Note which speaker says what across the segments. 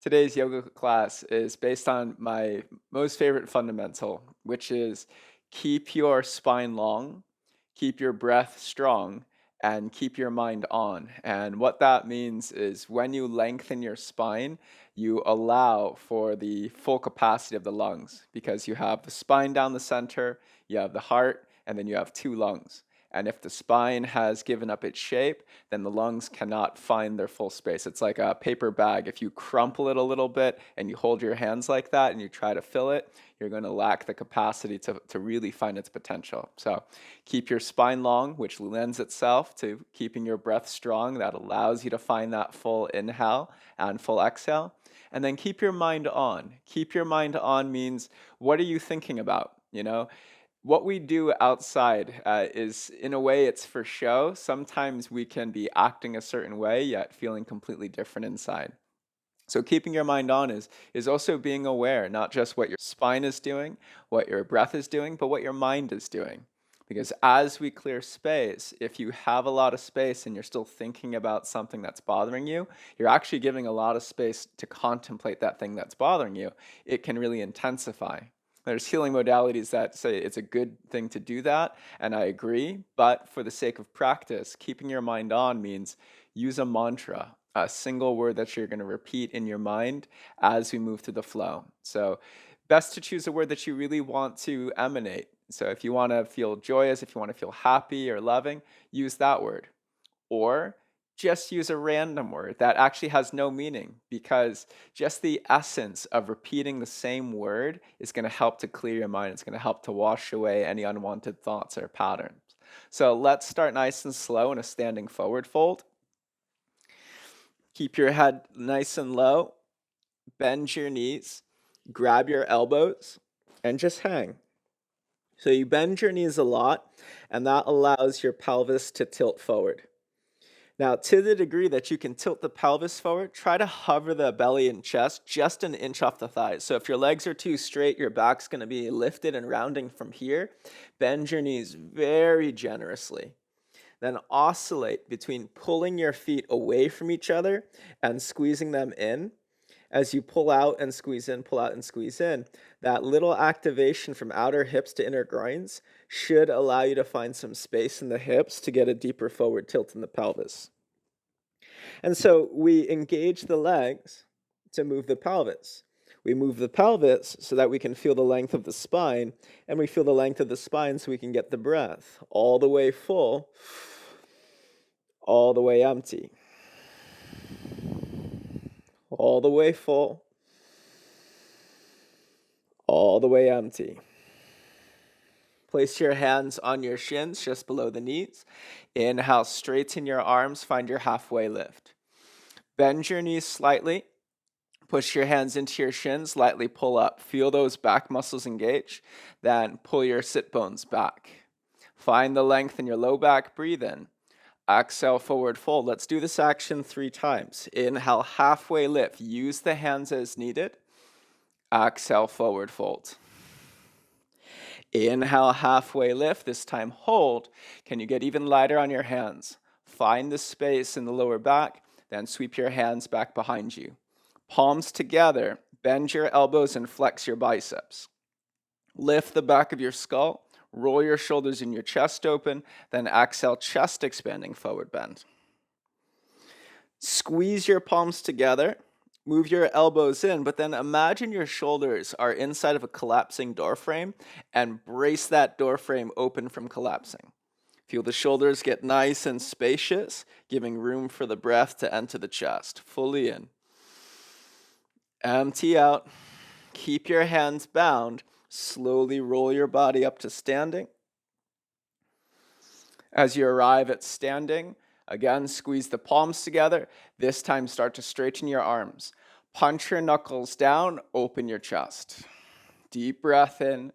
Speaker 1: Today's yoga class is based on my most favorite fundamental, which is keep your spine long, keep your breath strong, and keep your mind on. And what that means is when you lengthen your spine, you allow for the full capacity of the lungs because you have the spine down the center, you have the heart, and then you have two lungs. And if the spine has given up its shape, then the lungs cannot find their full space. It's like a paper bag. If you crumple it a little bit and you hold your hands like that and you try to fill it, you're going to lack the capacity to really find its potential. So keep your spine long, which lends itself to keeping your breath strong. That allows you to find that full inhale and full exhale. And then keep your mind on. Keep your mind on means what are you thinking about? What we do outside is, in a way, it's for show. Sometimes we can be acting a certain way, yet feeling completely different inside. So keeping your mind on is also being aware, not just what your spine is doing, what your breath is doing, but what your mind is doing. Because as we clear space, if you have a lot of space and you're still thinking about something that's bothering you, you're actually giving a lot of space to contemplate that thing that's bothering you. It can really intensify. There's healing modalities that say it's a good thing to do that, and I agree. But for the sake of practice, keeping your mind on means use a mantra, a single word that you're going to repeat in your mind as we move through the flow. So, best to choose a word that you really want to emanate. So, if you want to feel joyous, if you want to feel happy or loving, use that word. Or just use a random word that actually has no meaning because just the essence of repeating the same word is going to help to clear your mind. It's going to help to wash away any unwanted thoughts or patterns. So let's start nice and slow in a standing forward fold. Keep your head nice and low, bend your knees, grab your elbows, and just hang. So you bend your knees a lot, and that allows your pelvis to tilt forward. Now, to the degree that you can tilt the pelvis forward, try to hover the belly and chest just an inch off the thighs. So if your legs are too straight, your back's going to be lifted and rounding from here. Bend your knees very generously. Then oscillate between pulling your feet away from each other and squeezing them in. As you pull out and squeeze in, pull out and squeeze in, that little activation from outer hips to inner groins should allow you to find some space in the hips to get a deeper forward tilt in the pelvis. And so we engage the legs to move the pelvis. We move the pelvis so that we can feel the length of the spine, and we feel the length of the spine so we can get the breath all the way full, all the way empty, all the way full, all the way empty. Place your hands on your shins just below the knees. Inhale, straighten your arms, find your halfway lift. Bend your knees slightly. Push your hands into your shins, lightly pull up. Feel those back muscles engage. Then pull your sit bones back. Find the length in your low back, breathe in. Exhale, forward fold. Let's do this action 3 times. Inhale, halfway lift. Use the hands as needed. Exhale, forward fold. Inhale, halfway lift. This time hold. Can you get even lighter on your hands? Find the space in the lower back, then sweep your hands back behind you. Palms together, bend your elbows and flex your biceps. Lift the back of your skull, roll your shoulders and your chest open, then exhale, chest expanding, forward bend. Squeeze your palms together, move your elbows in, but then imagine your shoulders are inside of a collapsing door frame and brace that door frame open from collapsing. Feel the shoulders get nice and spacious, giving room for the breath to enter the chest, fully in. Empty out. Keep your hands bound. Slowly roll your body up to standing. As you arrive at standing, again, squeeze the palms together. This time, start to straighten your arms. Punch your knuckles down, open your chest. Deep breath in.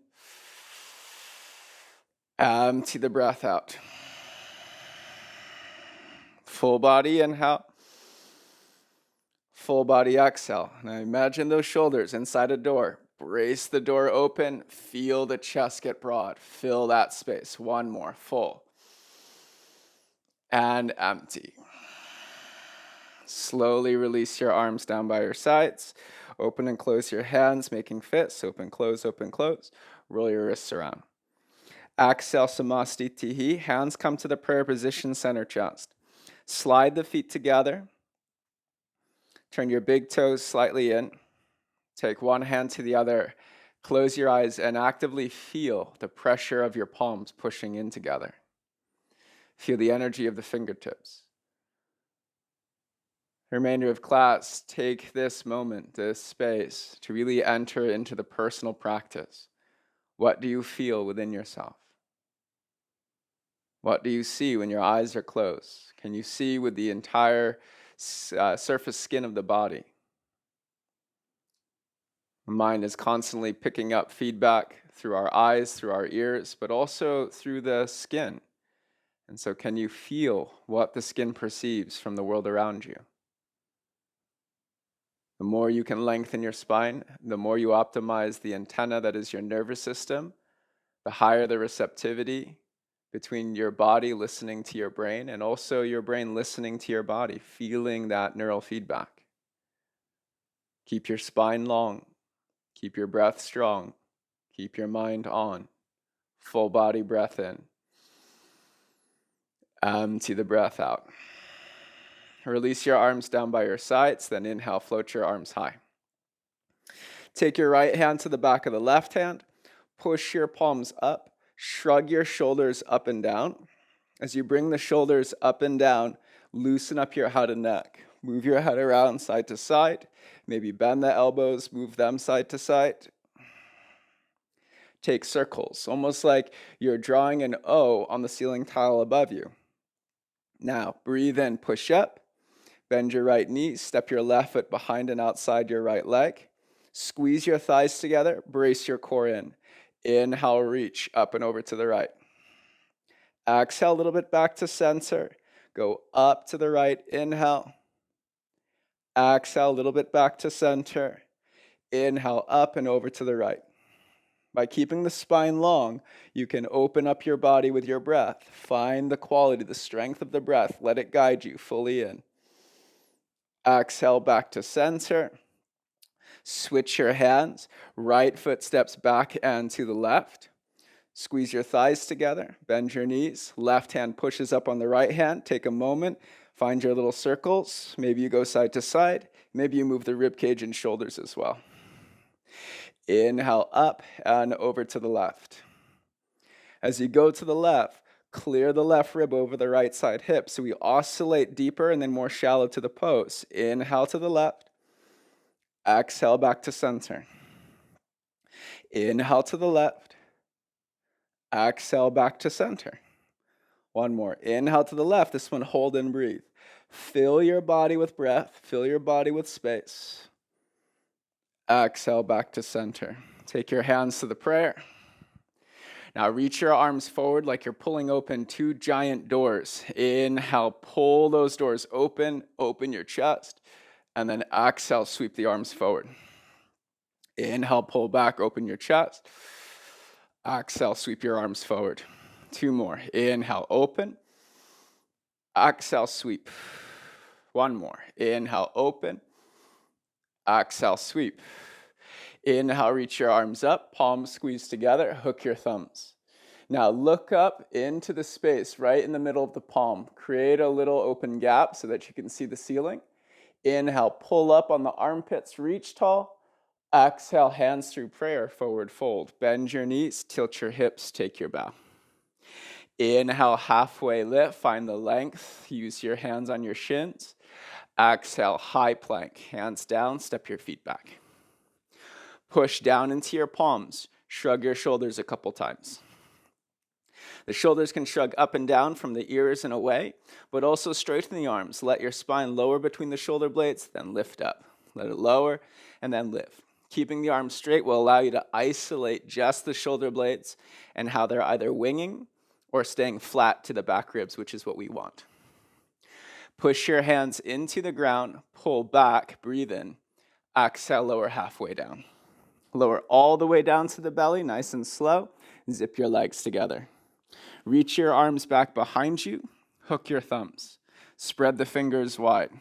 Speaker 1: Empty the breath out. Full body inhale. Full body exhale. Now imagine those shoulders inside a door. Brace the door open. Feel the chest get broad. Fill that space. One more. Full. And empty. Slowly release your arms down by your sides. Open and close your hands, making fists. Open, close, open, close. Roll your wrists around. Exhale, samastitihi. Hands come to the prayer position, center chest. Slide the feet together. Turn your big toes slightly in. Take one hand to the other. Close your eyes and actively feel the pressure of your palms pushing in together. Feel the energy of the fingertips. The remainder of class, take this moment, this space, to really enter into the personal practice. What do you feel within yourself? What do you see when your eyes are closed? Can you see with the entire surface skin of the body? The mind is constantly picking up feedback through our eyes, through our ears, but also through the skin. And so can you feel what the skin perceives from the world around you? The more you can lengthen your spine, the more you optimize the antenna that is your nervous system, the higher the receptivity between your body listening to your brain and also your brain listening to your body, feeling that neural feedback. Keep your spine long. Keep your breath strong. Keep your mind on. Full body breath in. Empty the breath out. Release your arms down by your sides, then inhale, float your arms high. Take your right hand to the back of the left hand. Push your palms up. Shrug your shoulders up and down. As you bring the shoulders up and down, loosen up your head and neck. Move your head around side to side. Maybe bend the elbows, move them side to side. Take circles, almost like you're drawing an O on the ceiling tile above you. Now, breathe in, push up. Bend your right knee, step your left foot behind and outside your right leg. Squeeze your thighs together, brace your core in. Inhale, reach up and over to the right. Exhale a little bit back to center. Go up to the right, inhale. Exhale a little bit back to center. Inhale up and over to the right. By keeping the spine long, you can open up your body with your breath. Find the quality, the strength of the breath. Let it guide you fully in. Exhale back to center. Switch your hands. Right foot steps back and to the left. Squeeze your thighs together. Bend your knees. Left hand pushes up on the right hand. Take a moment. Find your little circles. Maybe you go side to side. Maybe you move the rib cage and shoulders as well. Inhale up and over to the left. As you go to the left, clear the left rib over the right side hip. So we oscillate deeper and then more shallow to the pose. Inhale to the left. Exhale back to center. Inhale to the left. Exhale back to center. One more. Inhale to the left. This one, hold and breathe. Fill your body with breath. Fill your body with space. Exhale back to center. Take your hands to the prayer. Now reach your arms forward like you're pulling open two giant doors. Inhale, pull those doors open. Open your chest. And then exhale, sweep the arms forward. Inhale, pull back, open your chest. Exhale, sweep your arms forward. Two more. Inhale, open. Exhale, sweep. One more. Inhale, open. Exhale, sweep. Inhale, reach your arms up, palms squeeze together, hook your thumbs. Now look up into the space right in the middle of the palm. Create a little open gap so that you can see the ceiling. Inhale, pull up on the armpits, reach tall. Exhale, hands through prayer, forward fold. Bend your knees, tilt your hips, take your bow. Inhale, halfway lift, find the length. Use your hands on your shins. Exhale, high plank, hands down, step your feet back. Push down into your palms. Shrug your shoulders a couple times. The shoulders can shrug up and down from the ears and away, but also straighten the arms. Let your spine lower between the shoulder blades, then lift up. Let it lower, and then lift. Keeping the arms straight will allow you to isolate just the shoulder blades and how they're either winging or staying flat to the back ribs, which is what we want. Push your hands into the ground, pull back, breathe in. Exhale, lower halfway down. Lower all the way down to the belly, nice and slow. Zip your legs together. Reach your arms back behind you. Hook your thumbs. Spread the fingers wide.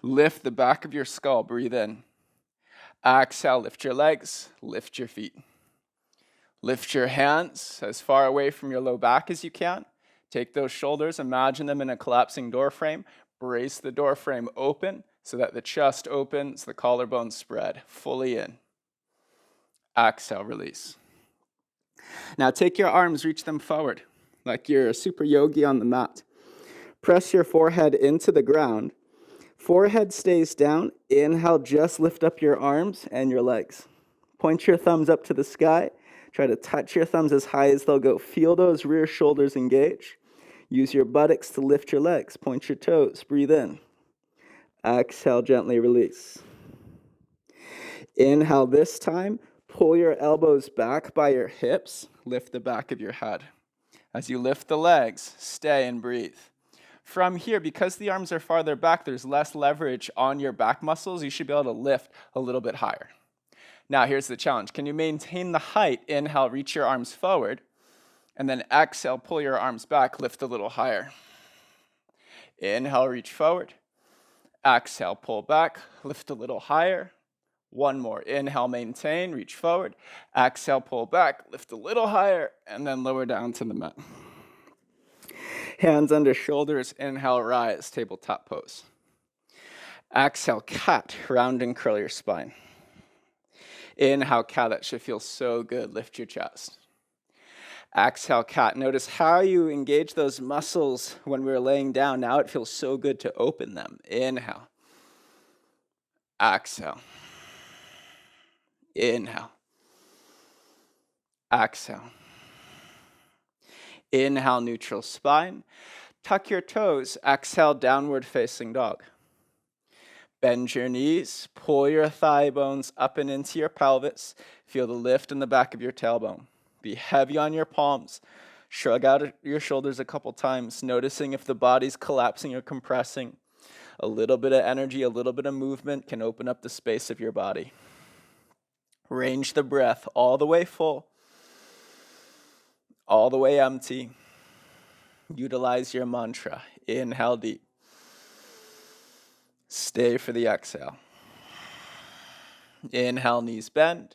Speaker 1: Lift the back of your skull, breathe in. Exhale, lift your legs, lift your feet. Lift your hands as far away from your low back as you can. Take those shoulders, imagine them in a collapsing door frame. Brace the door frame open so that the chest opens, the collarbones spread fully in. Exhale, release. Now take your arms, reach them forward like you're a super yogi on the mat. Press your forehead into the ground. Forehead stays down. Inhale, just lift up your arms and your legs. Point your thumbs up to the sky. Try to touch your thumbs as high as they'll go. Feel those rear shoulders engage. Use your buttocks to lift your legs. Point your toes. Breathe in. Exhale, gently release. Inhale this time. Pull your elbows back by your hips. Lift the back of your head. As you lift the legs, stay and breathe. From here, because the arms are farther back, there's less leverage on your back muscles. You should be able to lift a little bit higher. Now, here's the challenge. Can you maintain the height? Inhale, reach your arms forward. And then exhale, pull your arms back, lift a little higher. Inhale, reach forward. Exhale, pull back, lift a little higher. One more. Inhale, maintain, reach forward. Exhale, pull back, lift a little higher, and then lower down to the mat. Hands under shoulders. Inhale, rise, tabletop pose. Exhale, cat, round and curl your spine. Inhale, cat, that should feel so good. Lift your chest. Exhale, cat. Notice how you engage those muscles when we were laying down. Now it feels so good to open them. Inhale. Exhale. Inhale. Exhale. Inhale, neutral spine. Tuck your toes. Exhale, downward facing dog. Bend your knees. Pull your thigh bones up and into your pelvis. Feel the lift in the back of your tailbone. Be heavy on your palms. Shrug out your shoulders a couple times, noticing if the body's collapsing or compressing. A little bit of energy, a little bit of movement can open up the space of your body. Range the breath all the way full, all the way empty. Utilize your mantra. Inhale deep. Stay for the exhale. Inhale, knees bend.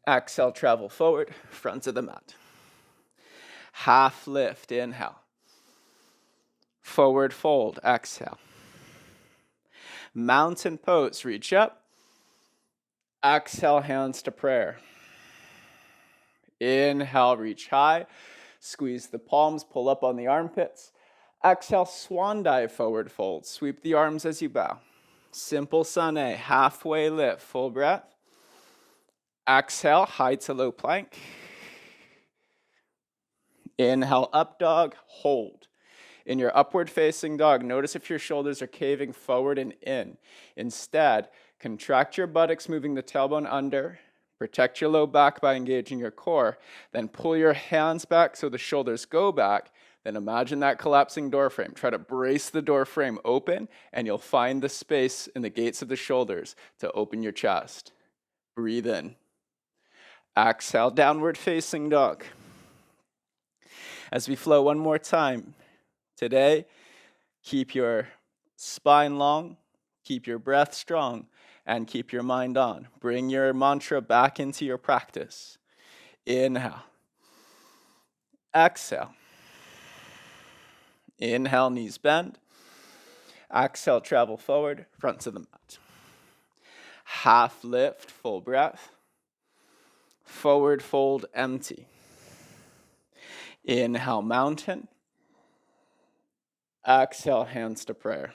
Speaker 1: Exhale, travel forward, front of the mat. Half lift, inhale. Forward fold, exhale. Mountain pose, reach up. Exhale, hands to prayer. Inhale, reach high. Squeeze the palms, pull up on the armpits. Exhale, swan dive, forward fold. Sweep the arms as you bow. Simple sun A, halfway lift, full breath. Exhale, high to low plank. Inhale, up dog, hold. In your upward facing dog, notice if your shoulders are caving forward and in. Instead, contract your buttocks, moving the tailbone under. Protect your low back by engaging your core. Then pull your hands back so the shoulders go back. Then imagine that collapsing door frame. Try to brace the door frame open, and you'll find the space in the gates of the shoulders to open your chest. Breathe in. Exhale, downward facing dog. As we flow one more time, today, keep your spine long, keep your breath strong, and keep your mind on. Bring your mantra back into your practice. Inhale. Exhale. Inhale, knees bend. Exhale, travel forward, front to the mat. Half lift, full breath. Forward fold, empty. Inhale, mountain. Exhale, hands to prayer.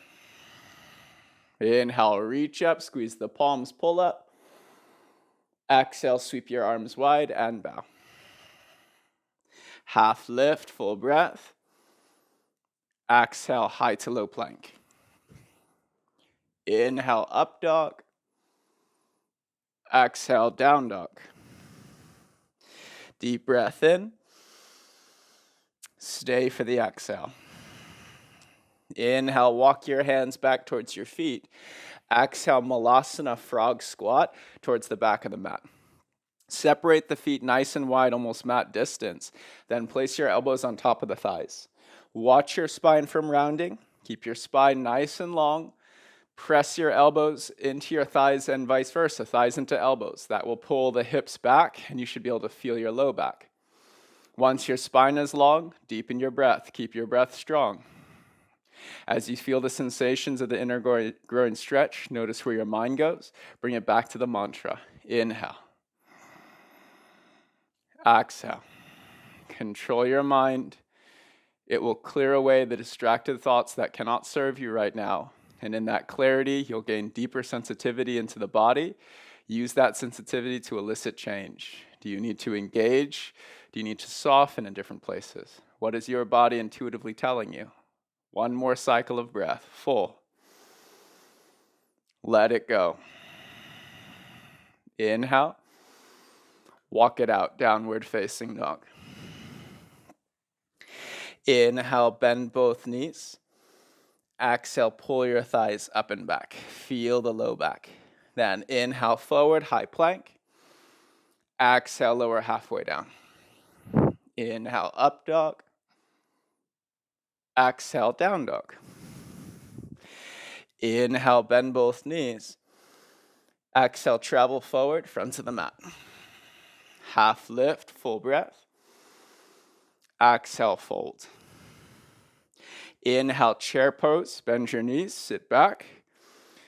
Speaker 1: Inhale, reach up, squeeze the palms, pull up. Exhale, sweep your arms wide and bow. Half lift, full breath. Exhale, high to low plank. Inhale, up dog. Exhale, down dog. Deep breath in. Stay for the exhale. Inhale, walk your hands back towards your feet. Exhale, Malasana, frog squat towards the back of the mat. Separate the feet nice and wide, almost mat distance. Then place your elbows on top of the thighs. Watch your spine from rounding. Keep your spine nice and long. Press your elbows into your thighs and vice versa, thighs into elbows. That will pull the hips back, and you should be able to feel your low back. Once your spine is long, deepen your breath. Keep your breath strong. As you feel the sensations of the inner groin stretch, notice where your mind goes. Bring it back to the mantra. Inhale. Exhale. Control your mind. It will clear away the distracted thoughts that cannot serve you right now. And in that clarity, you'll gain deeper sensitivity into the body. Use that sensitivity to elicit change. Do you need to engage? Do you need to soften in different places? What is your body intuitively telling you? One more cycle of breath, full. Let it go. Inhale. Walk it out, downward facing dog. Inhale, bend both knees. Exhale, pull your thighs up and back. Feel the low back. Then inhale, forward, high plank. Exhale, lower halfway down. Inhale, up dog. Exhale, down dog. Inhale, bend both knees. Exhale, travel forward, front of the mat. Half lift, full breath. Exhale, fold. Inhale, chair pose, bend your knees, sit back.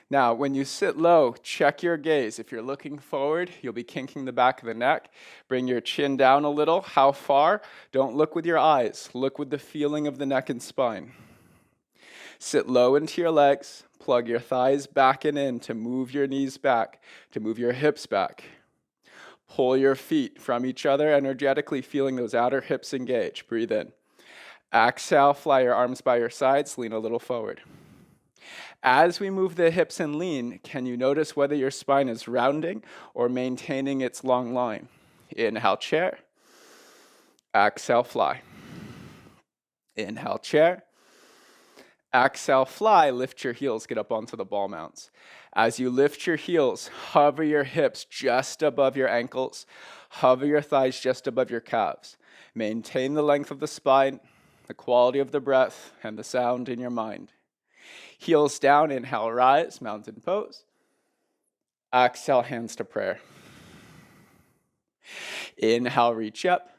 Speaker 1: Now, when you sit low, check your gaze. If you're looking forward, you'll be kinking the back of the neck. Bring your chin down a little. How far? Don't look with your eyes. Look with the feeling of the neck and spine. Sit low into your legs. Plug your thighs back and in to move your knees back, to move your hips back. Pull your feet from each other, energetically feeling those outer hips engage. Breathe in. Exhale, fly your arms by your sides, lean a little forward. As we move the hips and lean, can you notice whether your spine is rounding or maintaining its long line? Inhale, chair. Exhale, fly. Inhale, chair. Exhale, fly. Lift your heels, get up onto the ball mounts. As you lift your heels, hover your hips just above your ankles. Hover your thighs just above your calves. Maintain the length of the spine, the quality of the breath, and the sound in your mind. Heels down, inhale, rise, mountain pose. Exhale, hands to prayer. Inhale, reach up.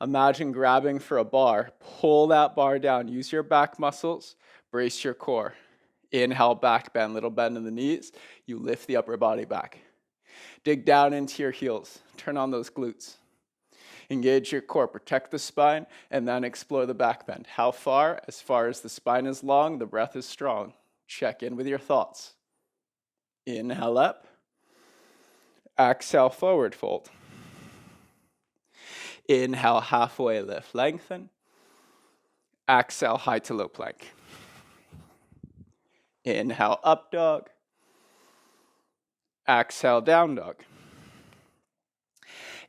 Speaker 1: Imagine grabbing for a bar. Pull that bar down. Use your back muscles. Brace your core. Inhale, back bend, little bend in the knees. You lift the upper body back. Dig down into your heels. Turn on those glutes. Engage your core, protect the spine, and then explore the back bend. How far? As far as the spine is long, the breath is strong. Check in with your thoughts. Inhale up. Exhale, forward fold. Inhale, halfway lift, lengthen. Exhale, high to low plank. Inhale, up dog. Exhale, down dog.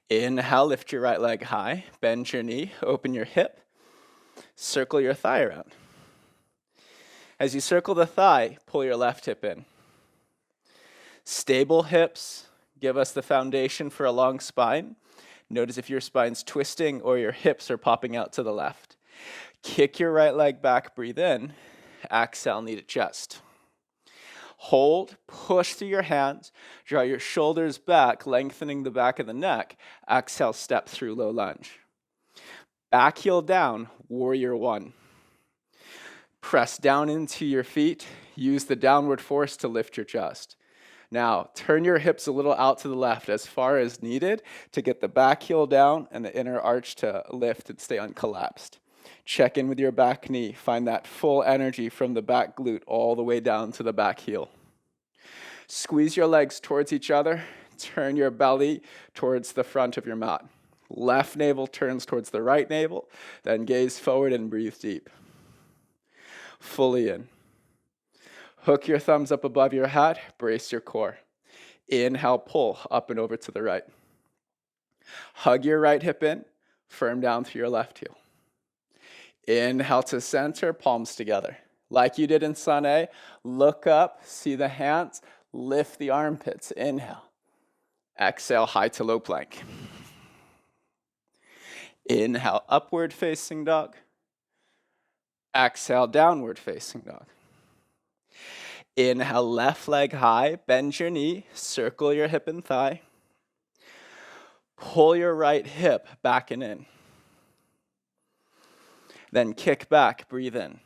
Speaker 1: Inhale, lift your right leg high, bend your knee, open your hip, circle your thigh around. As you circle the thigh, pull your left hip in. Stable hips give us the foundation for a long spine. Notice if your spine's twisting or your hips are popping out to the left. Kick your right leg back, breathe in. Exhale, knee to chest. Hold, push through your hands, draw your shoulders back, lengthening the back of the neck. Exhale, step through low lunge. Back heel down, warrior one. Press down into your feet. Use the downward force to lift your chest. Now, turn your hips a little out to the left as far as needed to get the back heel down and the inner arch to lift and stay uncollapsed. Check in with your back knee. Find that full energy from the back glute all the way down to the back heel. Squeeze your legs towards each other. Turn your belly towards the front of your mat. Left navel turns towards the right navel. Then gaze forward and breathe deep. Fully in. Hook your thumbs up above your head. Brace your core. Inhale, pull up and over to the right. Hug your right hip in. Firm down through your left heel. Inhale to center, palms together. Like you did in Sun A, look up, see the hands, lift the armpits. Inhale. Exhale, high to low plank. Inhale, upward facing dog. Exhale, downward facing dog. Inhale, left leg high, bend your knee, circle your hip and thigh. Pull your right hip back and in. Then kick back, breathe in.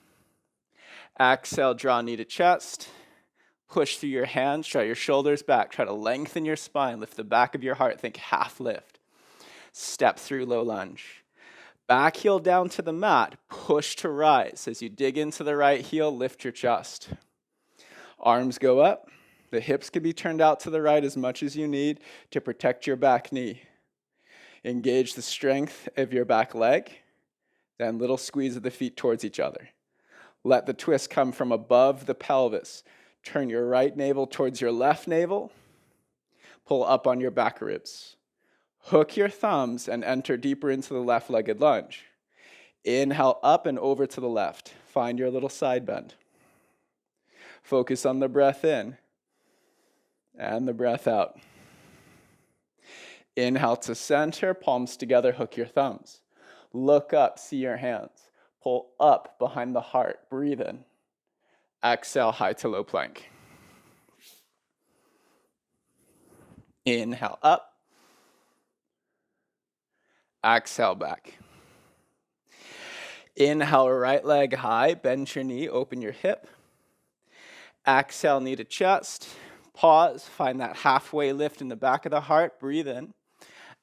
Speaker 1: Exhale, draw knee to chest. Push through your hands, draw your shoulders back. Try to lengthen your spine, lift the back of your heart, think half lift. Step through low lunge. Back heel down to the mat, push to rise. As you dig into the right heel, lift your chest. Arms go up. The hips can be turned out to the right as much as you need to protect your back knee. Engage the strength of your back leg. Then little squeeze of the feet towards each other. Let the twist come from above the pelvis. Turn your right navel towards your left navel. Pull up on your back ribs. Hook your thumbs and enter deeper into the left-legged lunge. Inhale up and over to the left. Find your little side bend. Focus on the breath in and the breath out. Inhale to center, palms together, hook your thumbs. Look up, see your hands. Pull up behind the heart, breathe in. Exhale, high to low plank. Inhale up. Exhale back. Inhale, right leg high, bend your knee, open your hip. Exhale, knee to chest. Pause, find that halfway lift in the back of the heart, breathe in.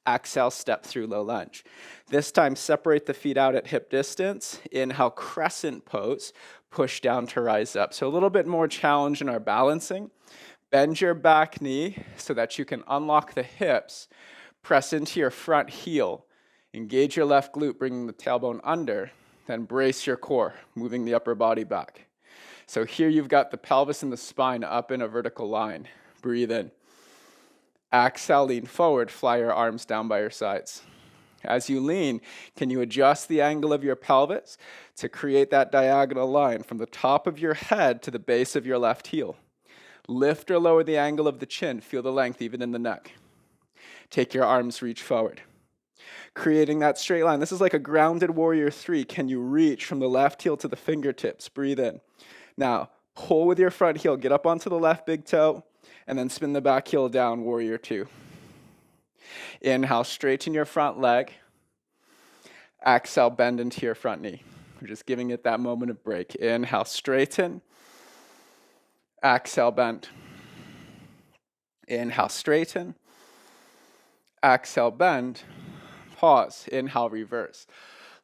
Speaker 1: Exhale, step through low lunge. This time, separate the feet out at hip distance. Inhale, crescent pose. Push down to rise up. So a little bit more challenge in our balancing. Bend your back knee so that you can unlock the hips. Press into your front heel. Engage your left glute, bringing the tailbone under. Then brace your core, moving the upper body back. So here you've got the pelvis and the spine up in a vertical line. Breathe in. Exhale, lean forward, fly your arms down by your sides. As you lean, can you adjust the angle of your pelvis to create that diagonal line from the top of your head to the base of your left heel? Lift or lower the angle of the chin, feel the length even in the neck. Take your arms, reach forward. Creating that straight line. This is like a grounded warrior 3. Can you reach from the left heel to the fingertips? Breathe in. Now, pull with your front heel, get up onto the left big toe, and then spin the back heel down, warrior 2. Inhale, straighten your front leg. Exhale, bend into your front knee. We're just giving it that moment of break. Inhale, straighten. Exhale, bend. Inhale, straighten. Exhale, bend. Pause. Inhale, reverse.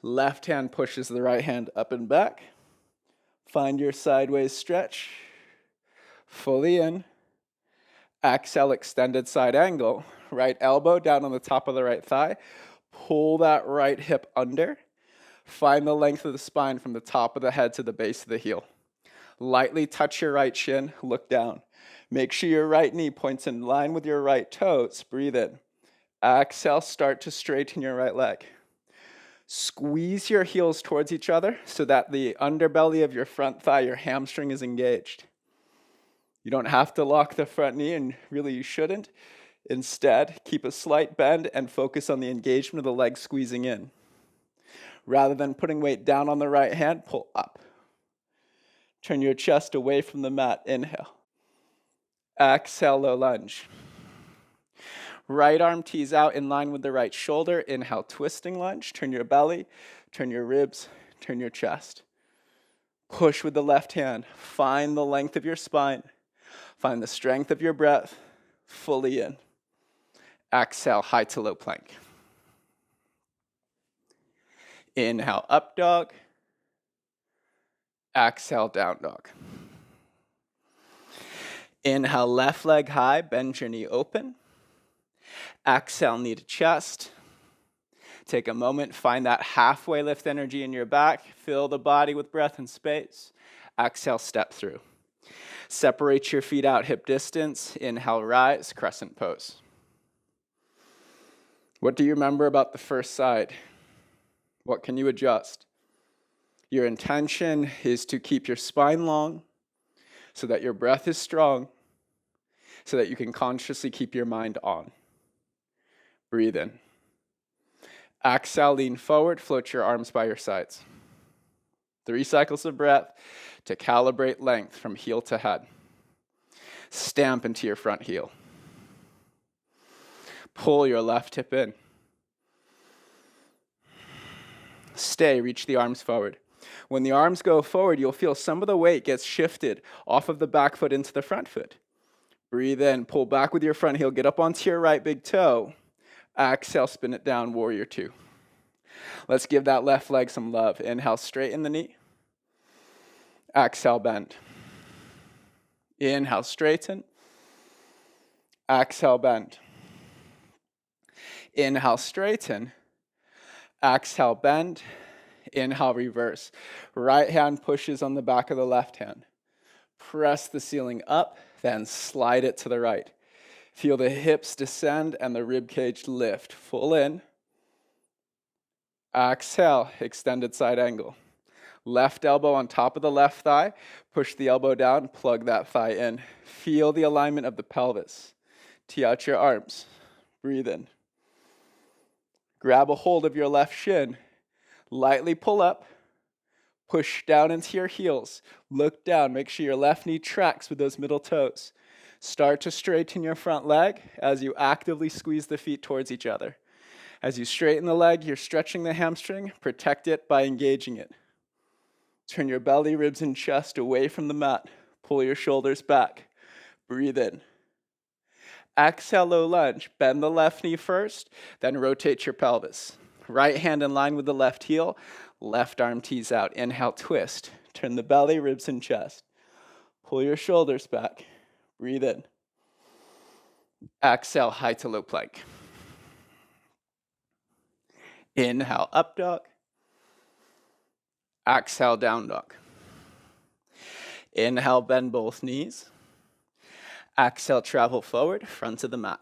Speaker 1: Left hand pushes the right hand up and back. Find your sideways stretch. Fully in. Exhale, extended side angle. Right elbow down on the top of the right thigh. Pull that right hip under. Find the length of the spine from the top of the head to the base of the heel. Lightly touch your right shin, look down. Make sure your right knee points in line with your right toes. Breathe in. Exhale, start to straighten your right leg. Squeeze your heels towards each other so that the underbelly of your front thigh, your hamstring, is engaged. You don't have to lock the front knee, and really you shouldn't. Instead, keep a slight bend and focus on the engagement of the leg squeezing in. Rather than putting weight down on the right hand, pull up. Turn your chest away from the mat. Inhale. Exhale, low lunge. Right arm tees out in line with the right shoulder. Inhale, twisting lunge. Turn your belly, turn your ribs, turn your chest. Push with the left hand. Find the length of your spine. Find the strength of your breath. Fully in. Exhale, high to low plank. Inhale, up dog. Exhale, down dog. Inhale, left leg high, bend your knee open. Exhale, knee to chest. Take a moment, find that halfway lift energy in your back. Fill the body with breath and space. Exhale, step through. Separate your feet out hip distance. Inhale, rise, crescent pose. What do you remember about the first side? What can you adjust? Your intention is to keep your spine long so that your breath is strong, so that you can consciously keep your mind on. Breathe in. Exhale, lean forward, float your arms by your sides. 3 cycles of breath to calibrate length from heel to head. Stamp into your front heel. Pull your left hip in. Stay, reach the arms forward. When the arms go forward, you'll feel some of the weight gets shifted off of the back foot into the front foot. Breathe in, pull back with your front heel, get up onto your right big toe. Exhale, spin it down, warrior two. Let's give that left leg some love. Inhale, straighten the knee. Exhale, bend. Inhale, straighten. Exhale, bend. Inhale, straighten. Exhale, bend. Inhale, reverse. Right hand pushes on the back of the left hand. Press the ceiling up, then slide it to the right. Feel the hips descend and the rib cage lift. Full in. Exhale, extended side angle. Left elbow on top of the left thigh. Push the elbow down, plug that thigh in. Feel the alignment of the pelvis. Tee out your arms. Breathe in. Grab a hold of your left shin. Lightly pull up. Push down into your heels. Look down. Make sure your left knee tracks with those middle toes. Start to straighten your front leg as you actively squeeze the feet towards each other. As you straighten the leg, you're stretching the hamstring. Protect it by engaging it. Turn your belly, ribs, and chest away from the mat. Pull your shoulders back. Breathe in. Exhale, low lunge. Bend the left knee first, then rotate your pelvis. Right hand in line with the left heel. Left arm tees out. Inhale, twist. Turn the belly, ribs, and chest. Pull your shoulders back. Breathe in. Exhale, high to low plank. Inhale, up dog. Exhale, down dog. Inhale, bend both knees. Exhale, travel forward, front of the mat.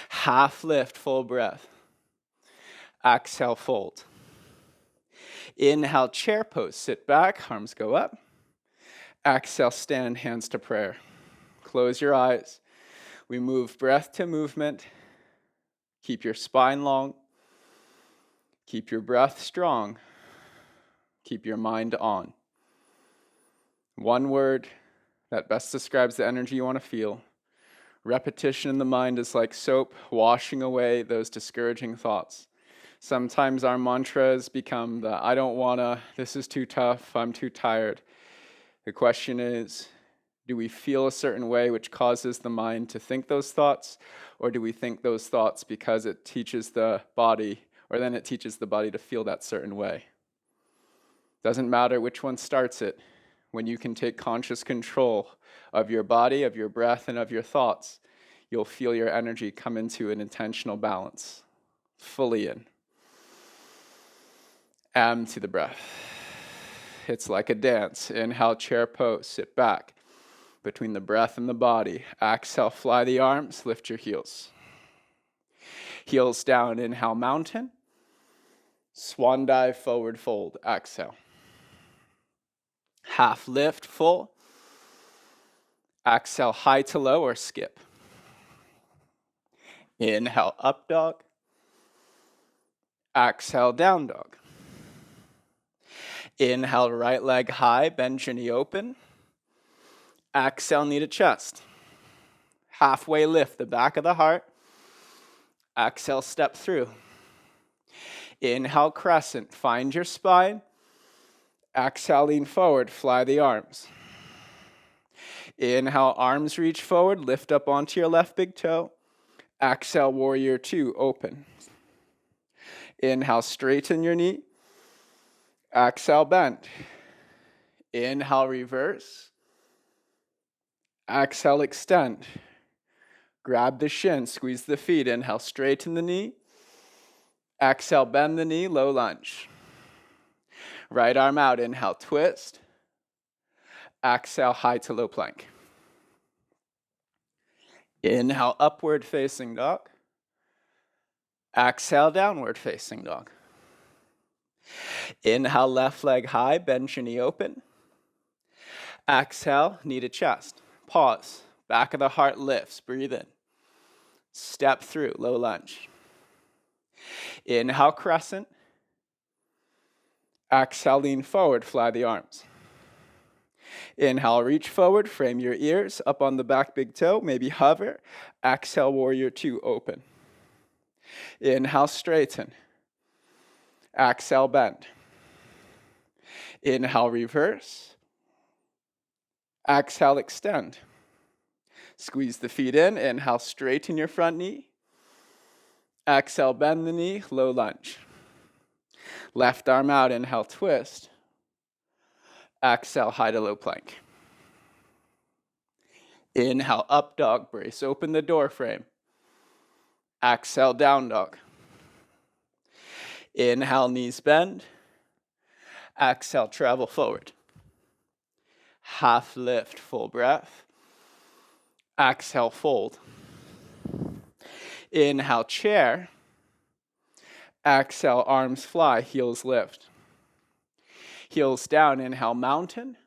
Speaker 1: Half lift, full breath. Exhale, fold. Inhale, chair pose, sit back, arms go up. Exhale, stand, hands to prayer. Close your eyes. We move breath to movement. Keep your spine long. Keep your breath strong. Keep your mind on. One word that best describes the energy you want to feel. Repetition in the mind is like soap washing away those discouraging thoughts. Sometimes our mantras become the I don't wanna, this is too tough, I'm too tired. The question is, do we feel a certain way which causes the mind to think those thoughts? Or do we think those thoughts because it teaches the body, or then it teaches the body to feel that certain way? Doesn't matter which one starts it. When you can take conscious control of your body, of your breath, and of your thoughts, you'll feel your energy come into an intentional balance. Fully in. To the breath. It's like a dance. Inhale, chair pose, sit back. Between the breath and the body. Exhale, fly the arms, lift your heels. Heels down, inhale, mountain. Swan dive, forward fold, exhale. Half lift, full. Exhale, high to low or skip. Inhale, up dog. Exhale, down dog. Inhale, right leg high, bend your knee open. Exhale, knee to chest. Halfway lift the back of the heart. Exhale, step through. Inhale, crescent, find your spine. Exhale, lean forward, fly the arms. Inhale, arms reach forward, lift up onto your left big toe. Exhale, warrior two, open. Inhale, straighten your knee. Exhale, bend. Inhale, reverse. Exhale, extend. Grab the shin, squeeze the feet. Inhale, straighten the knee. Exhale, bend the knee, low lunge. Right arm out, inhale, twist. Exhale, high to low plank. Inhale, upward facing dog. Exhale, downward facing dog. Inhale, left leg high, bend your knee open. Exhale, knee to chest. Pause. Back of the heart lifts. Breathe in. Step through, low lunge. Inhale, crescent. Exhale, lean forward, fly the arms. Inhale, reach forward, frame your ears up on the back big toe, maybe hover. Exhale, warrior two, open. Inhale, straighten. Exhale, bend. Inhale, reverse. Exhale, extend. Squeeze the feet in. Inhale, straighten your front knee. Exhale, bend the knee, low lunge. Left arm out, inhale, twist. Exhale, high to low plank. Inhale, up dog, brace open the door frame. Exhale, down dog. Inhale, knees bend. Exhale, travel forward. Half lift, full breath. Exhale, fold. Inhale, chair. Exhale, arms fly, heels lift. Heels down, inhale, mountain.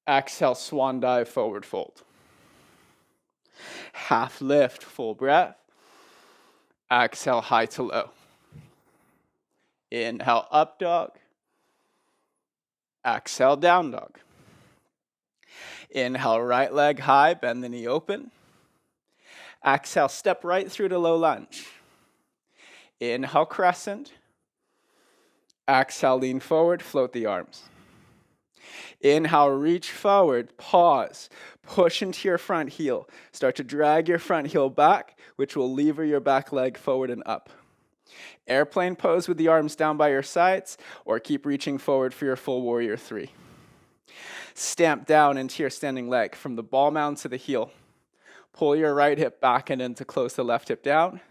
Speaker 1: Exhale, swan dive, forward fold. Half lift, full breath. Exhale, high to low. Inhale, up dog. Exhale, down dog. Inhale, right leg high, bend the knee open. Exhale, step right through to low lunge. Inhale, crescent. Exhale, lean forward, float the arms. Inhale, reach forward, pause, push into your front heel. Start to drag your front heel back, which will lever your back leg forward and up. Airplane pose with the arms down by your sides, or keep reaching forward for your full warrior three. Stamp down into your standing leg from the ball mound to the heel. Pull your right hip back and in to close the left hip down.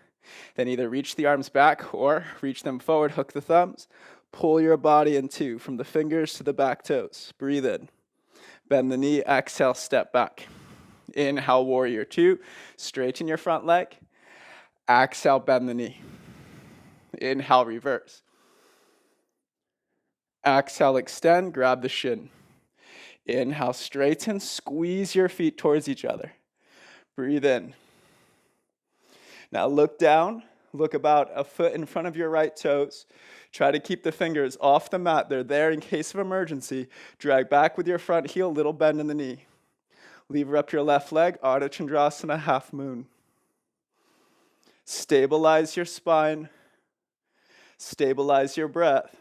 Speaker 1: Then either reach the arms back or reach them forward, hook the thumbs. Pull your body in two from the fingers to the back toes. Breathe in. Bend the knee, exhale, step back. Inhale, warrior two. Straighten your front leg. Exhale, bend the knee. Inhale, reverse. Exhale, extend, grab the shin. Inhale, straighten, squeeze your feet towards each other. Breathe in. Now look down, look about a foot in front of your right toes. Try to keep the fingers off the mat. They're there in case of emergency. Drag back with your front heel, little bend in the knee. Lever up your left leg, Ardha Chandrasana, half moon. Stabilize your spine. Stabilize your breath.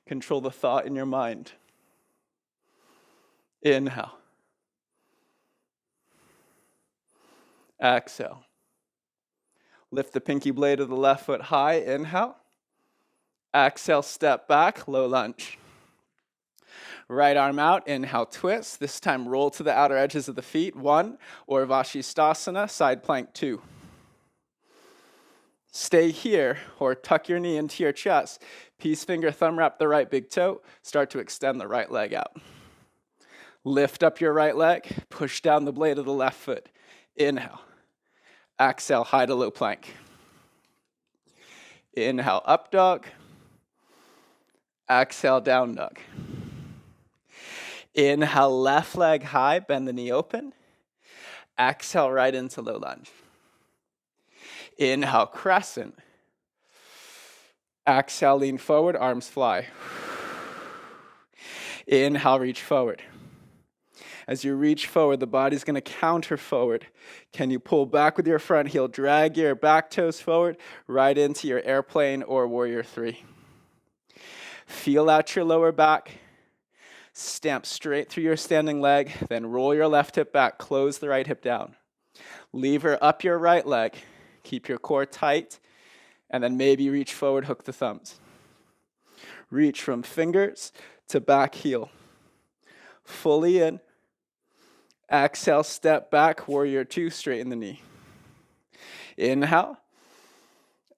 Speaker 1: Control the thought in your mind. Inhale. Exhale. Lift the pinky blade of the left foot high. Inhale. Exhale, step back, low lunge. Right arm out, inhale, twist. This time roll to the outer edges of the feet. 1, or Vashisthasana, side plank 2. Stay here, or tuck your knee into your chest. Peace finger, thumb wrap the right big toe. Start to extend the right leg out. Lift up your right leg. Push down the blade of the left foot. Inhale. Exhale, high to low plank. Inhale, up dog. Exhale, down dog. Inhale, left leg high, bend the knee open. Exhale, right into low lunge. Inhale, crescent. Exhale, lean forward, arms fly. Inhale, reach forward. As you reach forward, the body's going to counter forward. Can you pull back with your front heel, drag your back toes forward, right into your airplane or warrior three. Feel out your lower back. Stamp straight through your standing leg, then roll your left hip back, close the right hip down. Lever up your right leg, keep your core tight, and then maybe reach forward, hook the thumbs. Reach from fingers to back heel. Fully in. Exhale, step back, warrior two, straighten the knee. Inhale.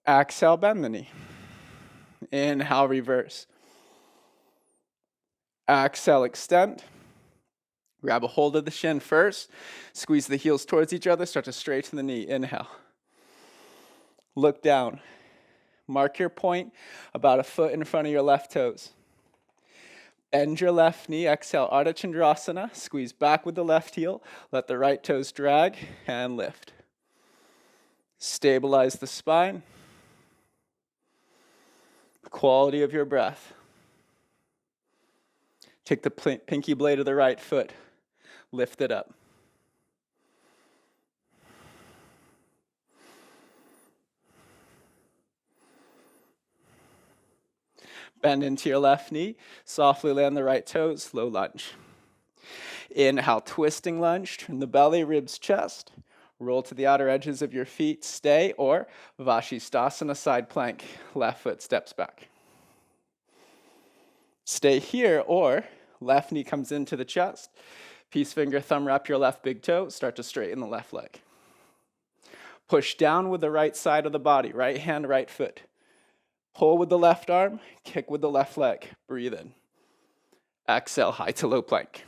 Speaker 1: Exhale, bend the knee. Inhale, reverse. Exhale, extend. Grab a hold of the shin first. Squeeze the heels towards each other. Start to straighten the knee. Inhale. Look down. Mark your point about a foot in front of your left toes. Bend your left knee. Exhale, Ardha Chandrasana. Squeeze back with the left heel. Let the right toes drag and lift. Stabilize the spine. Quality of your breath. Take the pinky blade of the right foot, lift it up. Bend into your left knee, softly land the right toes, low lunge. Inhale, twisting lunge, turn the belly, ribs, chest. Roll to the outer edges of your feet, stay, or Vashisthasana, side plank, left foot steps back. Stay here, or left knee comes into the chest. Peace finger, thumb wrap your left big toe, start to straighten the left leg. Push down with the right side of the body, right hand, right foot. Pull with the left arm, kick with the left leg. Breathe in. Exhale, high to low plank.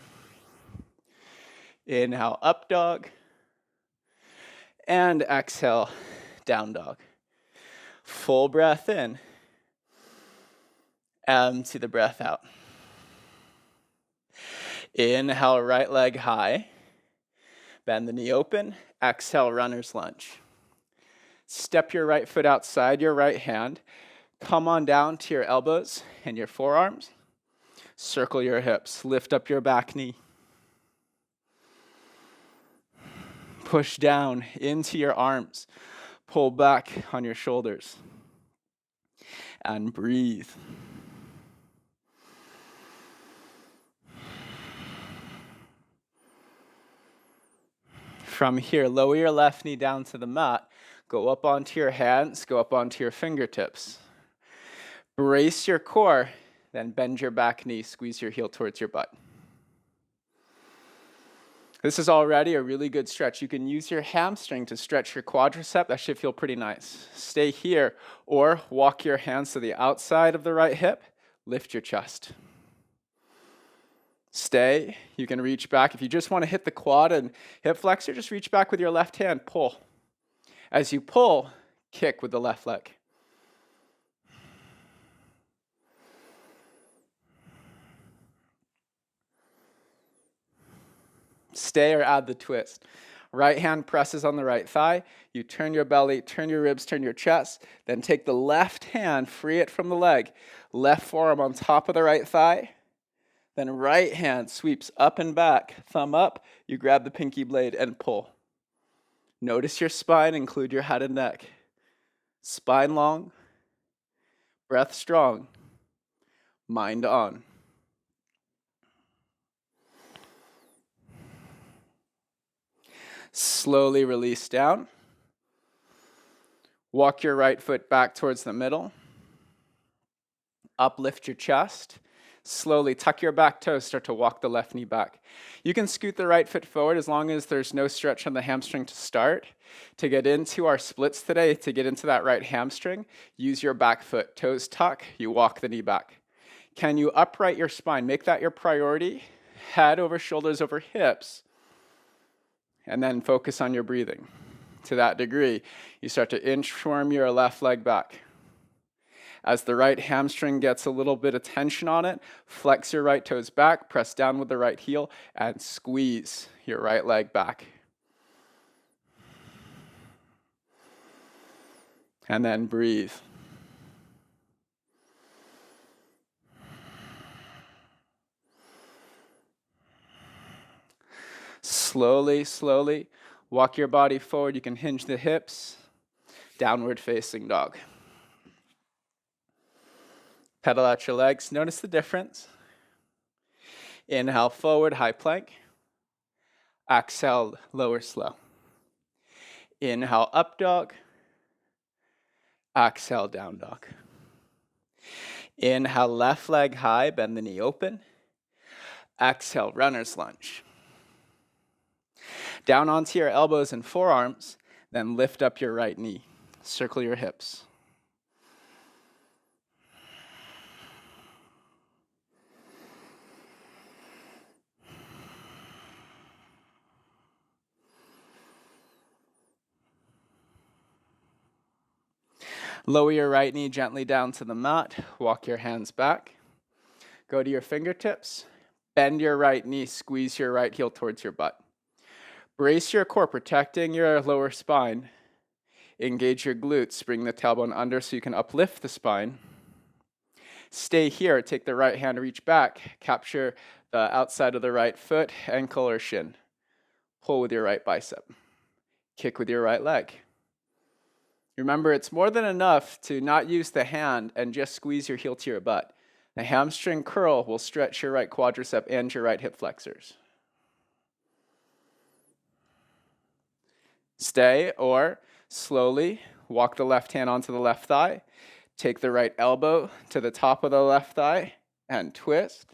Speaker 1: Inhale, up dog. And exhale, down dog. Full breath in. Empty the breath out. Inhale, right leg high. Bend the knee open. Exhale, runner's lunge. Step your right foot outside your right hand. Come on down to your elbows and your forearms. Circle your hips. Lift up your back knee. Push down into your arms. Pull back on your shoulders. And breathe. From here, lower your left knee down to the mat. Go up onto your hands. Go up onto your fingertips. Brace your core, then bend your back knee, squeeze your heel towards your butt. This is already a really good stretch. You can use your hamstring to stretch your quadricep. That should feel pretty nice. Stay here, or walk your hands to the outside of the right hip. Lift your chest. Stay. You can reach back. If you just want to hit the quad and hip flexor, just reach back with your left hand. Pull. As you pull, kick with the left leg. Stay or add the twist. Right hand presses on the right thigh. You turn your belly, turn your ribs, turn your chest. Then take the left hand, free it from the leg. Left forearm on top of the right thigh. Then right hand sweeps up and back. Thumb up. You grab the pinky blade and pull. Notice your spine, include your head and neck. Spine long. Breath strong. Mind on. Slowly release down. Walk your right foot back towards the middle. Uplift your chest. Slowly tuck your back toes, start to walk the left knee back. You can scoot the right foot forward as long as there's no stretch on the hamstring to start. To get into our splits today, to get into that right hamstring, use your back foot. Toes tuck, you walk the knee back. Can you upright your spine? Make that your priority. Head over shoulders over hips. And then focus on your breathing. To that degree, you start to inchworm your left leg back. As the right hamstring gets a little bit of tension on it, flex your right toes back, press down with the right heel, and squeeze your right leg back. And then breathe. Slowly, slowly, walk your body forward. You can hinge the hips, downward facing dog. Pedal out your legs. Notice the difference. Inhale, forward, high plank. Exhale, lower, slow. Inhale, up dog. Exhale, down dog. Inhale, left leg high, bend the knee open. Exhale, runner's lunge. Down onto your elbows and forearms, then lift up your right knee. Circle your hips. Lower your right knee gently down to the mat. Walk your hands back. Go to your fingertips. Bend your right knee. Squeeze your right heel towards your butt. Brace your core, protecting your lower spine. Engage your glutes. Bring the tailbone under so you can uplift the spine. Stay here. Take the right hand, reach back. Capture the outside of the right foot, ankle, or shin. Pull with your right bicep. Kick with your right leg. Remember, it's more than enough to not use the hand and just squeeze your heel to your butt. The hamstring curl will stretch your right quadricep and your right hip flexors. Stay, or slowly walk the left hand onto the left thigh. Take the right elbow to the top of the left thigh and twist.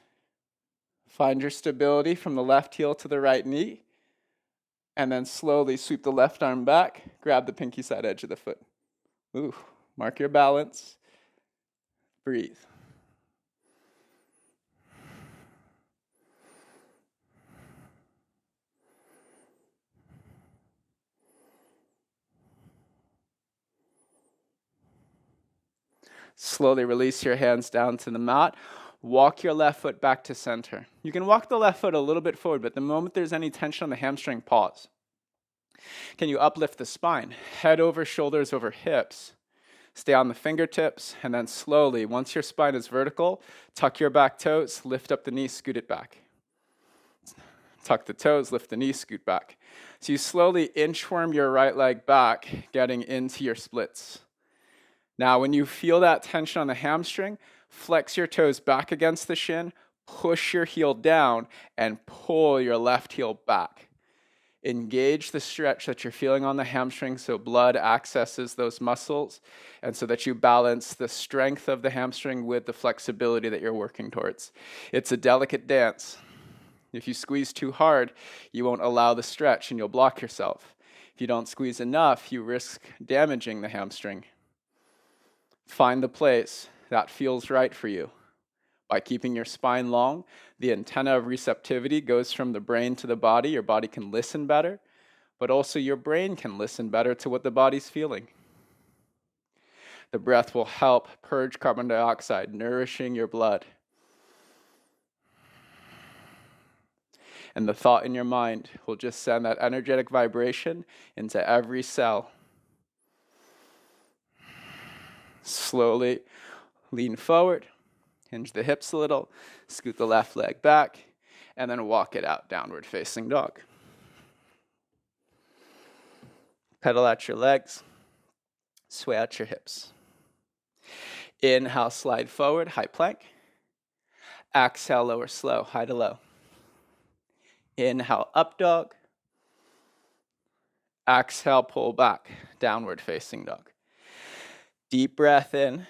Speaker 1: Find your stability from the left heel to the right knee. And then slowly sweep the left arm back. Grab the pinky side edge of the foot. Ooh, mark your balance. Breathe. Slowly release your hands down to the mat. Walk your left foot back to center. You can walk the left foot a little bit forward, but the moment there's any tension on the hamstring, pause. Can you uplift the spine? Head over, shoulders over hips. Stay on the fingertips, and then slowly, once your spine is vertical, tuck your back toes, lift up the knees, scoot it back. Tuck the toes, lift the knees, scoot back. So you slowly inchworm your right leg back, getting into your splits. Now, when you feel that tension on the hamstring, flex your toes back against the shin, push your heel down, and pull your left heel back. Engage the stretch that you're feeling on the hamstring so blood accesses those muscles, and so that you balance the strength of the hamstring with the flexibility that you're working towards. It's a delicate dance. If you squeeze too hard, you won't allow the stretch and you'll block yourself. If you don't squeeze enough, you risk damaging the hamstring. Find the place that feels right for you. By keeping your spine long, the antenna of receptivity goes from the brain to the body. Your body can listen better, but also your brain can listen better to what the body's feeling. The breath will help purge carbon dioxide, nourishing your blood. And the thought in your mind will just send that energetic vibration into every cell. Slowly lean forward, hinge the hips a little, scoot the left leg back, and then walk it out, downward facing dog. Pedal out your legs, sway out your hips. Inhale, slide forward, high plank. Exhale, lower slow, high to low. Inhale, up dog. Exhale, pull back, downward facing dog. Deep breath in.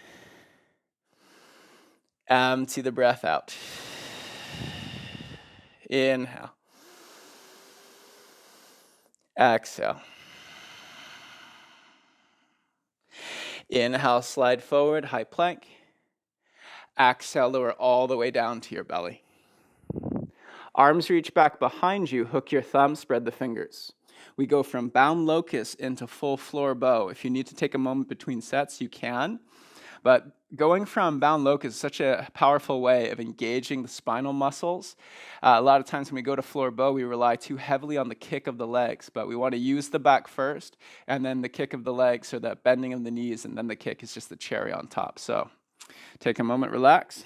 Speaker 1: Empty the breath out. Inhale. Exhale. Inhale, slide forward, high plank. Exhale, lower all the way down to your belly. Arms reach back behind you, hook your thumb, spread the fingers. We go from bound locust into full floor bow. If you need to take a moment between sets, you can. But going from bound locust is such a powerful way of engaging the spinal muscles. A lot of times when we go to floor bow, we rely too heavily on the kick of the legs, but we want to use the back first, and then the kick of the legs, or that bending of the knees, and then the kick is just the cherry on top. So take a moment, relax,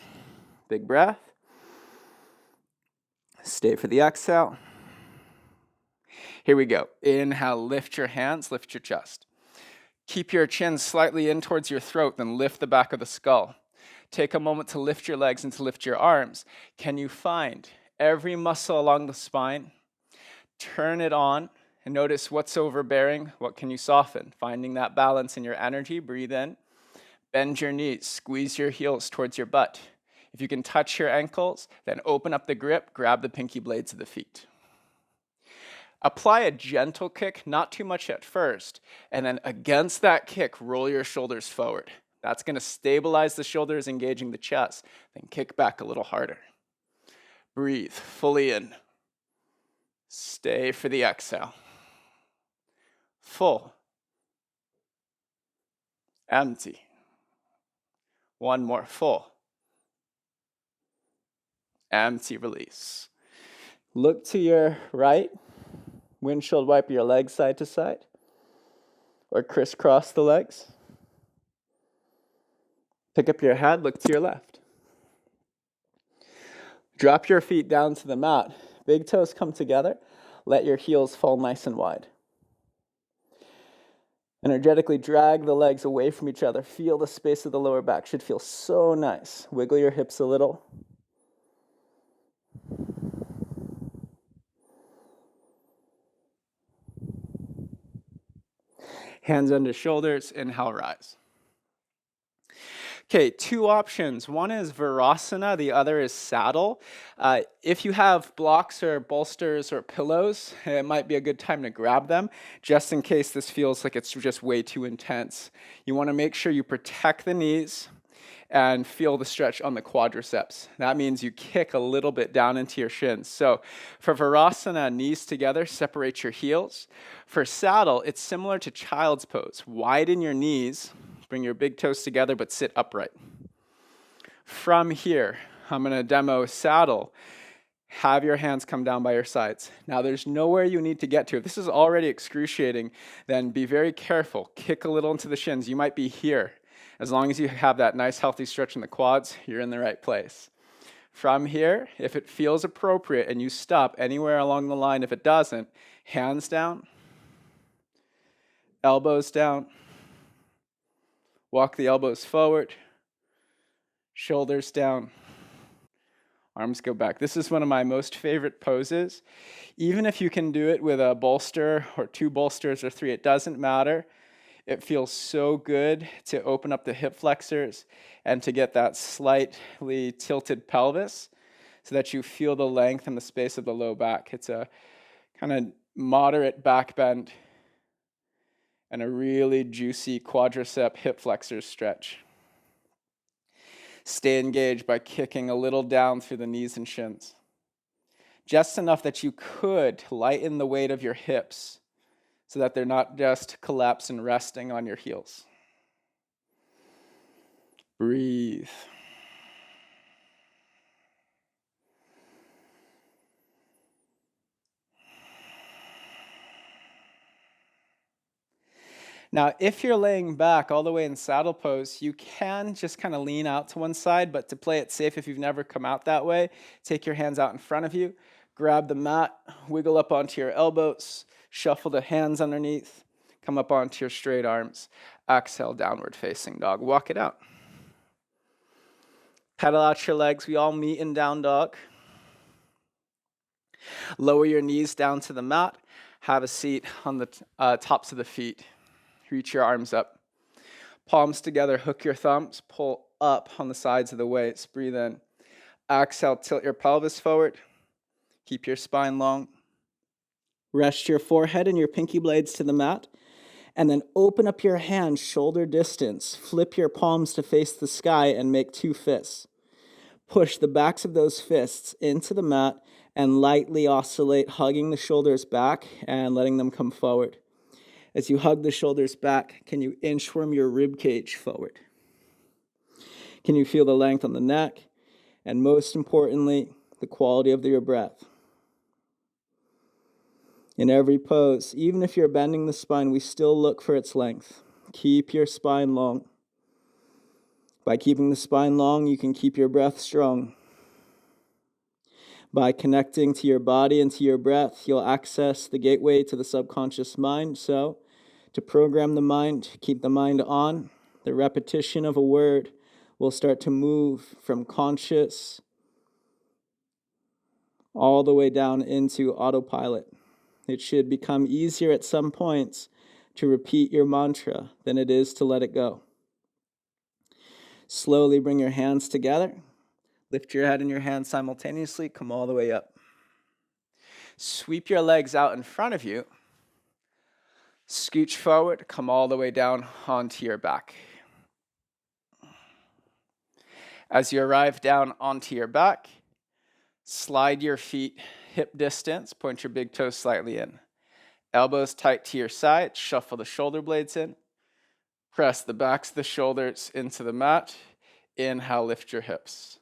Speaker 1: big breath. Stay for the exhale. Here we go. Inhale, lift your hands, lift your chest. Keep your chin slightly in towards your throat, then lift the back of the skull. Take a moment to lift your legs and to lift your arms. Can you find every muscle along the spine? Turn it on and notice what's overbearing, what can you soften? Finding that balance in your energy, breathe in. Bend your knees, squeeze your heels towards your butt. If you can touch your ankles, then open up the grip, grab the pinky blades of the feet. Apply a gentle kick, not too much at first, and then against that kick, roll your shoulders forward. That's going to stabilize the shoulders, engaging the chest. Then kick back a little harder. Breathe fully in. Stay for the exhale. Full. Empty. One more, full. Empty, release. Look to your right. Windshield wipe your legs side to side, or crisscross the legs. Pick up your head, look to your left. Drop your feet down to the mat. Big toes come together. Let your heels fall nice and wide. Energetically drag the legs away from each other. Feel the space of the lower back. Should feel so nice. Wiggle your hips a little. Hands under shoulders. Inhale, rise. Okay, two options. One is Virasana, the other is saddle. If you have blocks or bolsters or pillows, it might be a good time to grab them, just in case this feels like it's just way too intense. You want to make sure you protect the knees and feel the stretch on the quadriceps. That means you kick a little bit down into your shins. So for Virasana, knees together, separate your heels. For saddle, it's similar to child's pose. Widen your knees, bring your big toes together, but sit upright. From here, I'm going to demo saddle. Have your hands come down by your sides. Now, there's nowhere you need to get to. If this is already excruciating, then be very careful. Kick a little into the shins. You might be here. As long as you have that nice, healthy stretch in the quads, you're in the right place. From here, if it feels appropriate and you stop anywhere along the line, if it doesn't, hands down, elbows down. Walk the elbows forward, shoulders down, arms go back. This is one of my most favorite poses. Even if you can do it with a bolster or two bolsters or three, it doesn't matter. It feels so good to open up the hip flexors and to get that slightly tilted pelvis so that you feel the length and the space of the low back. It's a kind of moderate back bend and a really juicy quadricep hip flexors stretch. Stay engaged by kicking a little down through the knees and shins. Just enough that you could lighten the weight of your hips so that they're not just collapsed and resting on your heels. Breathe. Now, if you're laying back all the way in saddle pose, you can just kind of lean out to one side, but to play it safe, if you've never come out that way, take your hands out in front of you, grab the mat, wiggle up onto your elbows, shuffle the hands underneath, come up onto your straight arms, exhale, downward facing dog. Walk it out. Pedal out your legs. We all meet in down dog. Lower your knees down to the mat. Have a seat on the tops of the feet. Reach your arms up. Palms together, hook your thumbs, pull up on the sides of the weights. Breathe in. Exhale, tilt your pelvis forward. Keep your spine long. Rest your forehead and your pinky blades to the mat. And then open up your hands shoulder distance. Flip your palms to face the sky and make two fists. Push the backs of those fists into the mat and lightly oscillate, hugging the shoulders back and letting them come forward. As you hug the shoulders back, can you inchworm your rib cage forward? Can you feel the length on the neck? And most importantly, the quality of your breath. In every pose, even if you're bending the spine, we still look for its length. Keep your spine long. By keeping the spine long, you can keep your breath strong. By connecting to your body and to your breath, you'll access the gateway to the subconscious mind. So, to program the mind, keep the mind on, the repetition of a word will start to move from conscious all the way down into autopilot. It should become easier at some points to repeat your mantra than it is to let it go. Slowly bring your hands together. Lift your head and your hands simultaneously. Come all the way up. Sweep your legs out in front of you. Scooch forward, come all the way down onto your back. As you arrive down onto your back, slide your feet hip distance, point your big toes slightly in. Elbows tight to your side, shuffle the shoulder blades in. Press the backs of the shoulders into the mat. Inhale, lift your hips.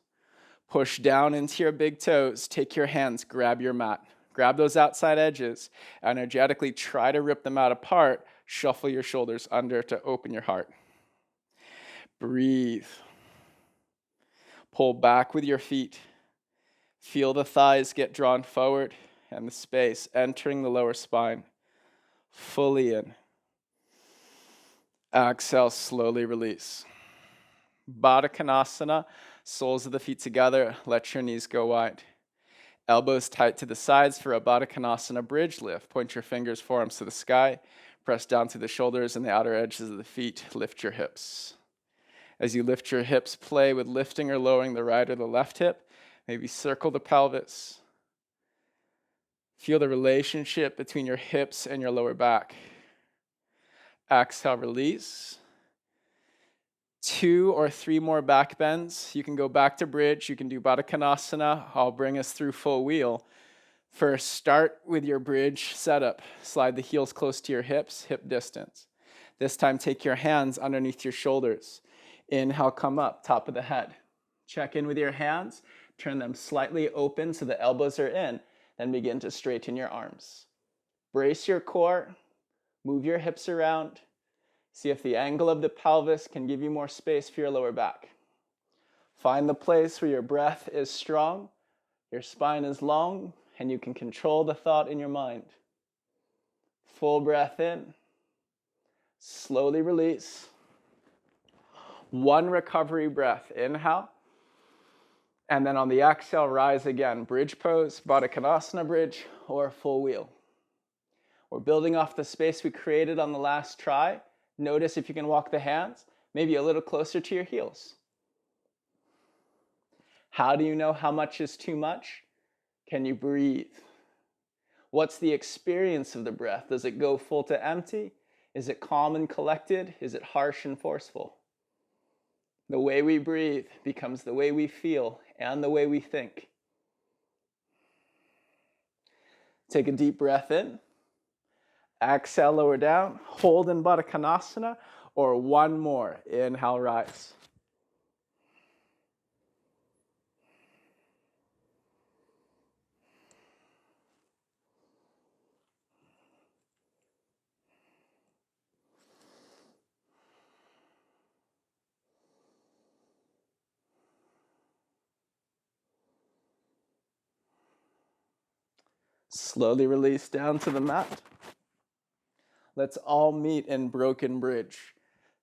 Speaker 1: Push down into your big toes, take your hands, grab your mat. Grab those outside edges, energetically try to rip them out apart, shuffle your shoulders under to open your heart. Breathe. Pull back with your feet. Feel the thighs get drawn forward and the space entering the lower spine. Fully in. Exhale, slowly release. Baddha Konasana, soles of the feet together, let your knees go wide. Elbows tight to the sides for a Baddha Konasana bridge lift. Point your fingers, forearms to the sky. Press down through the shoulders and the outer edges of the feet. Lift your hips. As you lift your hips, play with lifting or lowering the right or the left hip. Maybe circle the pelvis. Feel the relationship between your hips and your lower back. Exhale, release. 2 or 3 more back bends. You can go back to bridge. You can do Baddha Konasana. I'll bring us through full wheel. First, start with your bridge setup. Slide the heels close to your hips, hip distance. This time, take your hands underneath your shoulders. Inhale, come up, top of the head. Check in with your hands. Turn them slightly open so the elbows are in. Then begin to straighten your arms. Brace your core. Move your hips around. See if the angle of the pelvis can give you more space for your lower back. Find the place where your breath is strong, your spine is long, and you can control the thought in your mind. Full breath in. Slowly release. 1 recovery breath. Inhale. And then on the exhale, rise again. Bridge pose, Baddha Konasana bridge, or full wheel. We're building off the space we created on the last try. Notice if you can walk the hands, maybe a little closer to your heels. How do you know how much is too much? Can you breathe? What's the experience of the breath? Does it go full to empty? Is it calm and collected? Is it harsh and forceful? The way we breathe becomes the way we feel and the way we think. Take a deep breath in. Exhale, lower down. Hold in Baddha Konasana, or 1 more. Inhale, rise. Slowly release down to the mat. Let's all meet in broken bridge.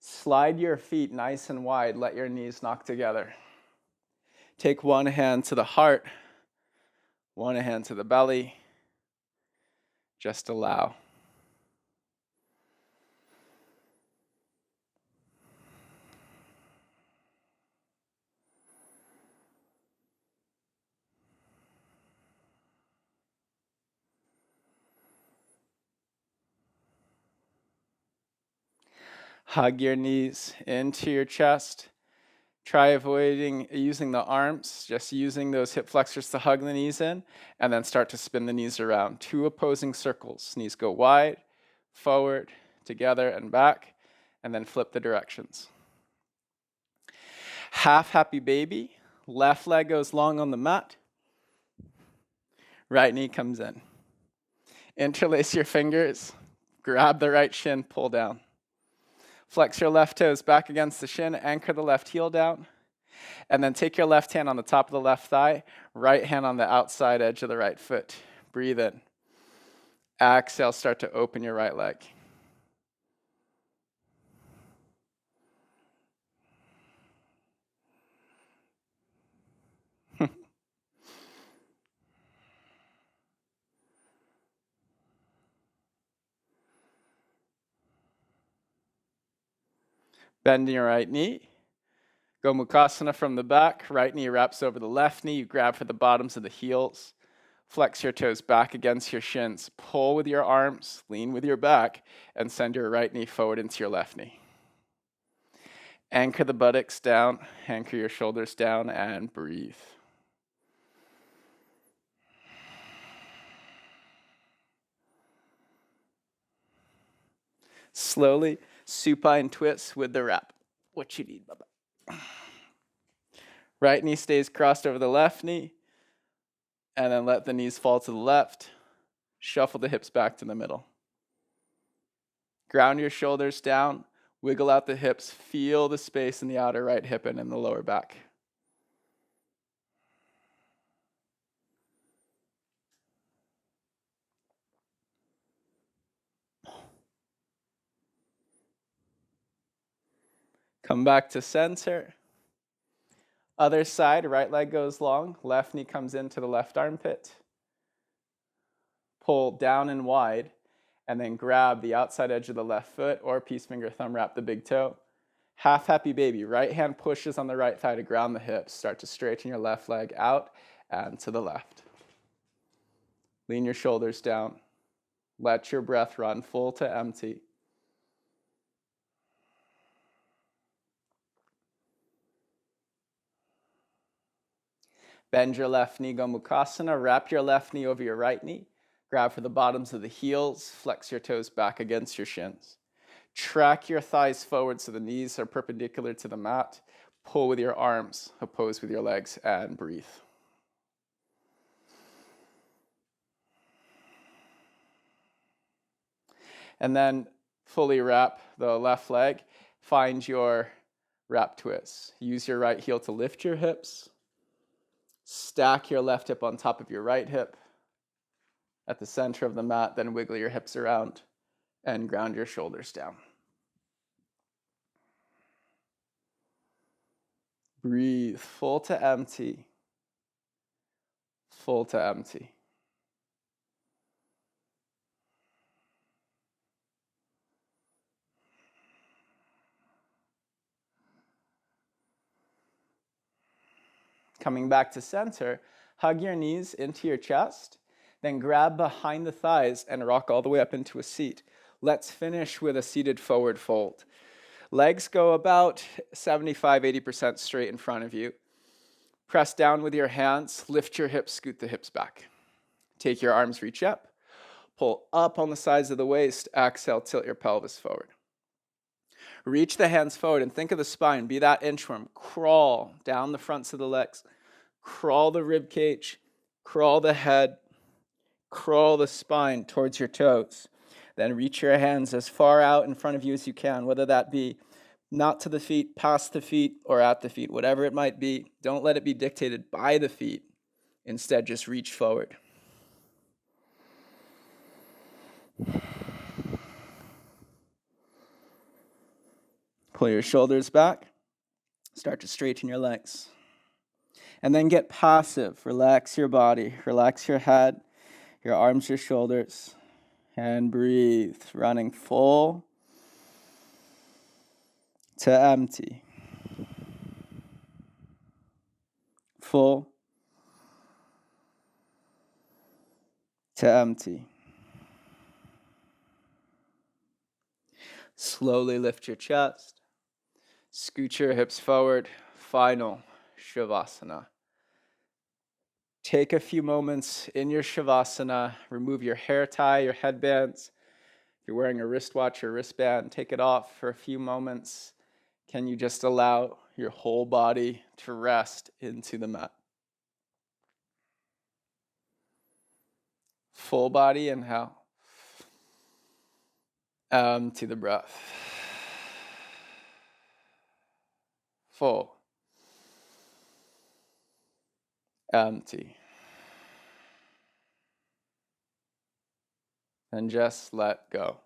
Speaker 1: Slide your feet nice and wide. Let your knees knock together. Take 1 hand to the heart, 1 hand to the belly. Just allow. Hug your knees into your chest. Try avoiding using the arms, just using those hip flexors to hug the knees in, and then start to spin the knees around. 2 opposing circles. Knees go wide, forward, together, and back, and then flip the directions. Half happy baby. Left leg goes long on the mat. Right knee comes in. Interlace your fingers. Grab the right shin, pull down. Flex your left toes back against the shin, anchor the left heel down, and then take your left hand on the top of the left thigh, right hand on the outside edge of the right foot. Breathe in. Exhale, start to open your right leg. Bend your right knee. Gomukhasana from the back. Right knee wraps over the left knee. You grab for the bottoms of the heels. Flex your toes back against your shins. Pull with your arms, lean with your back, and send your right knee forward into your left knee. Anchor the buttocks down. Anchor your shoulders down and breathe. Slowly, supine twist with the wrap. What you need, Baba. Right knee stays crossed over the left knee. And then let the knees fall to the left. Shuffle the hips back to the middle. Ground your shoulders down. Wiggle out the hips. Feel the space in the outer right hip and in the lower back. Come back to center. Other side, right leg goes long, left knee comes into the left armpit. Pull down and wide, and then grab the outside edge of the left foot or peace finger thumb wrap the big toe. Half happy baby. Right hand pushes on the right thigh to ground the hips. Start to straighten your left leg out and to the left. Lean your shoulders down. Let your breath run full to empty. Bend your left knee, Gomu Mukhasana. Wrap your left knee over your right knee. Grab for the bottoms of the heels. Flex your toes back against your shins. Track your thighs forward so the knees are perpendicular to the mat. Pull with your arms, oppose with your legs, and breathe. And then fully wrap the left leg. Find your wrap twist. Use your right heel to lift your hips. Stack your left hip on top of your right hip at the center of the mat, then wiggle your hips around and ground your shoulders down. Breathe, full to empty, full to empty. Coming back to center, hug your knees into your chest, then grab behind the thighs and rock all the way up into a seat. Let's finish with a seated forward fold. Legs go about 75-80% straight in front of you. Press down with your hands, lift your hips, scoot the hips back. Take your arms, reach up, pull up on the sides of the waist, exhale, tilt your pelvis forward. Reach the hands forward and think of the spine. Be that inchworm. Crawl down the fronts of the legs. Crawl the rib cage. Crawl the head. Crawl the spine towards your toes. Then reach your hands as far out in front of you as you can, whether that be not to the feet, past the feet, or at the feet, whatever it might be. Don't let it be dictated by the feet. Instead, just reach forward. Pull your shoulders back. Start to straighten your legs. And then get passive. Relax your body. Relax your head, your arms, your shoulders. And breathe. Running full to empty. Full to empty. Slowly lift your chest. Scoot your hips forward. Final Shavasana. Take a few moments in your Shavasana. Remove your hair tie, your headbands. If you're wearing a wristwatch or wristband, take it off for a few moments. Can you just allow your whole body to rest into the mat? Full body inhale. Empty the breath. Full. Empty. And just let go.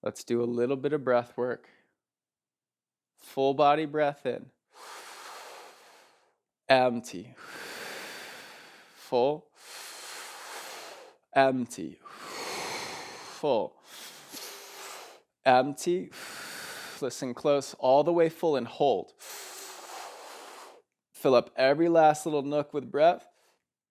Speaker 1: Let's do a little bit of breath work. Full body breath in. Empty. Full. Empty. Full. Empty. Listen close. All the way full and hold. Fill up every last little nook with breath.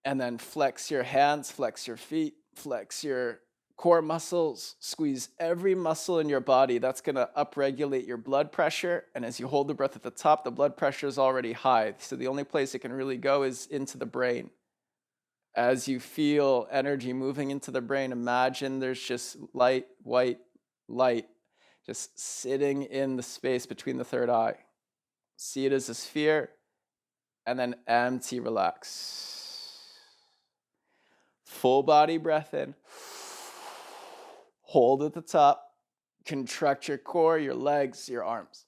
Speaker 1: And then flex your hands, flex your feet, flex your core muscles, squeeze every muscle in your body. That's going to upregulate your blood pressure. And as you hold the breath at the top, the blood pressure is already high. So the only place it can really go is into the brain. As you feel energy moving into the brain, imagine there's just light, white light, just sitting in the space between the third eye. See it as a sphere, and then empty, relax. Full body breath in. Hold at the top. Contract your core, your legs, your arms.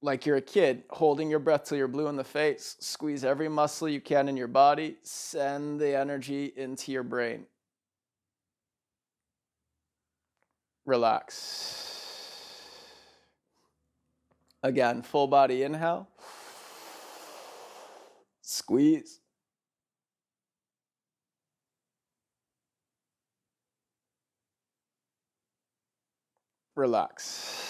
Speaker 1: like you're a kid, holding your breath till you're blue in the face. Squeeze every muscle you can in your body. Send the energy into your brain. Relax. Again, full body inhale. Squeeze. Relax.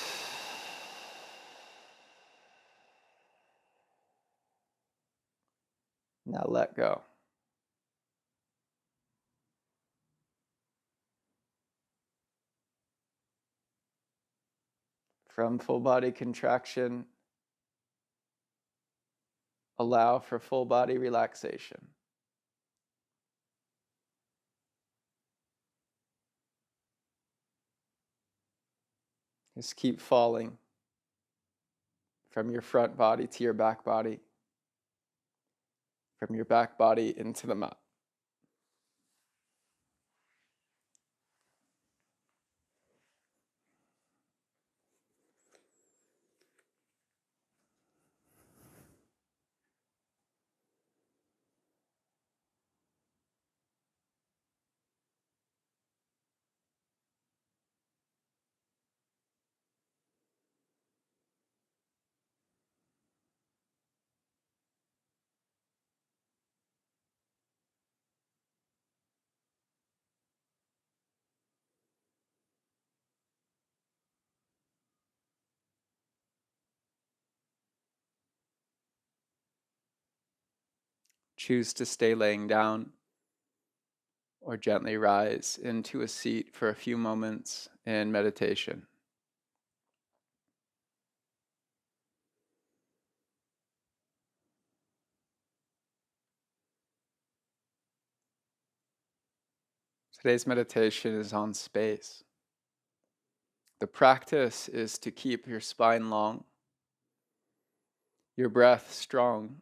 Speaker 1: Now let go. From full body contraction, allow for full body relaxation. Just keep falling from your front body to your back body, from your back body into the mat. Choose to stay laying down or gently rise into a seat for a few moments in meditation. Today's meditation is on space. The practice is to keep your spine long, your breath strong,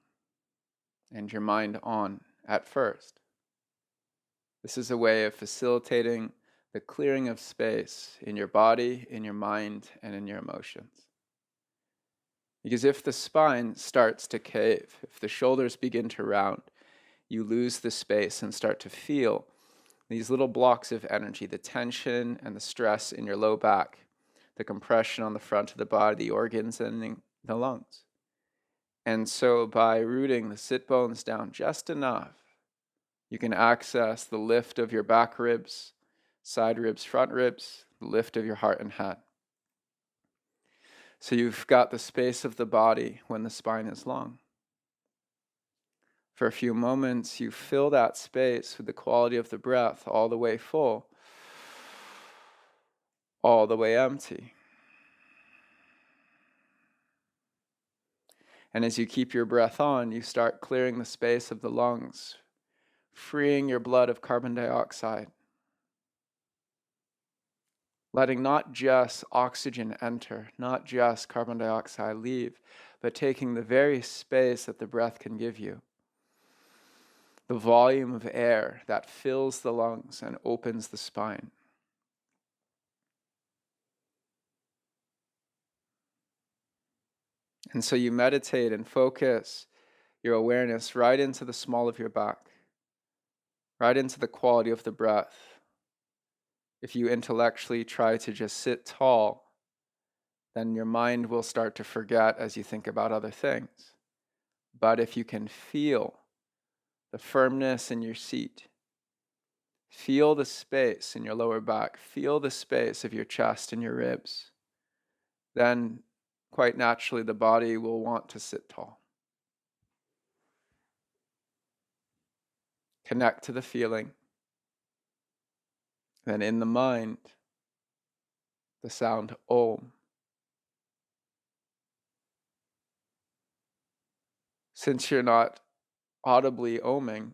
Speaker 1: and your mind on at first. This is a way of facilitating the clearing of space in your body, in your mind, and in your emotions. Because if the spine starts to cave, if the shoulders begin to round, you lose the space and start to feel these little blocks of energy, the tension and the stress in your low back, the compression on the front of the body, the organs, and the lungs. And so by rooting the sit bones down just enough, you can access the lift of your back ribs, side ribs, front ribs, the lift of your heart and head. So you've got the space of the body when the spine is long. For a few moments, you fill that space with the quality of the breath, all the way full, all the way empty. And as you keep your breath on, you start clearing the space of the lungs, freeing your blood of carbon dioxide, letting not just oxygen enter, not just carbon dioxide leave, but taking the very space that the breath can give you, the volume of air that fills the lungs and opens the spine. And so you meditate and focus your awareness right into the small of your back, right into the quality of the breath. If you intellectually try to just sit tall, then your mind will start to forget as you think about other things. But if you can feel the firmness in your seat, feel the space in your lower back, feel the space of your chest and your ribs, then quite naturally the body will want to sit tall. Connect to the feeling. Then in the mind, the sound Om. Since you're not audibly oming,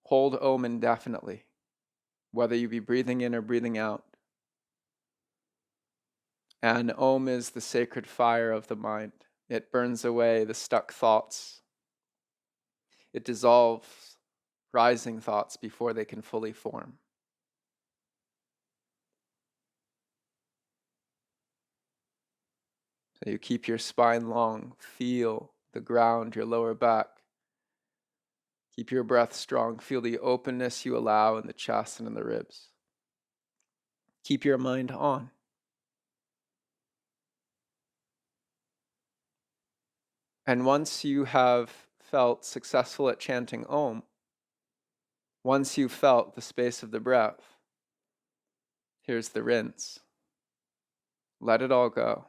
Speaker 1: hold Om indefinitely, whether you be breathing in or breathing out. And Om is the sacred fire of the mind. It burns away the stuck thoughts. It dissolves rising thoughts before they can fully form. So you keep your spine long, feel the ground, your lower back. Keep your breath strong, feel the openness you allow in the chest and in the ribs. Keep your mind on. And once you have felt successful at chanting Om, once you've felt the space of the breath, here's the rinse. Let it all go.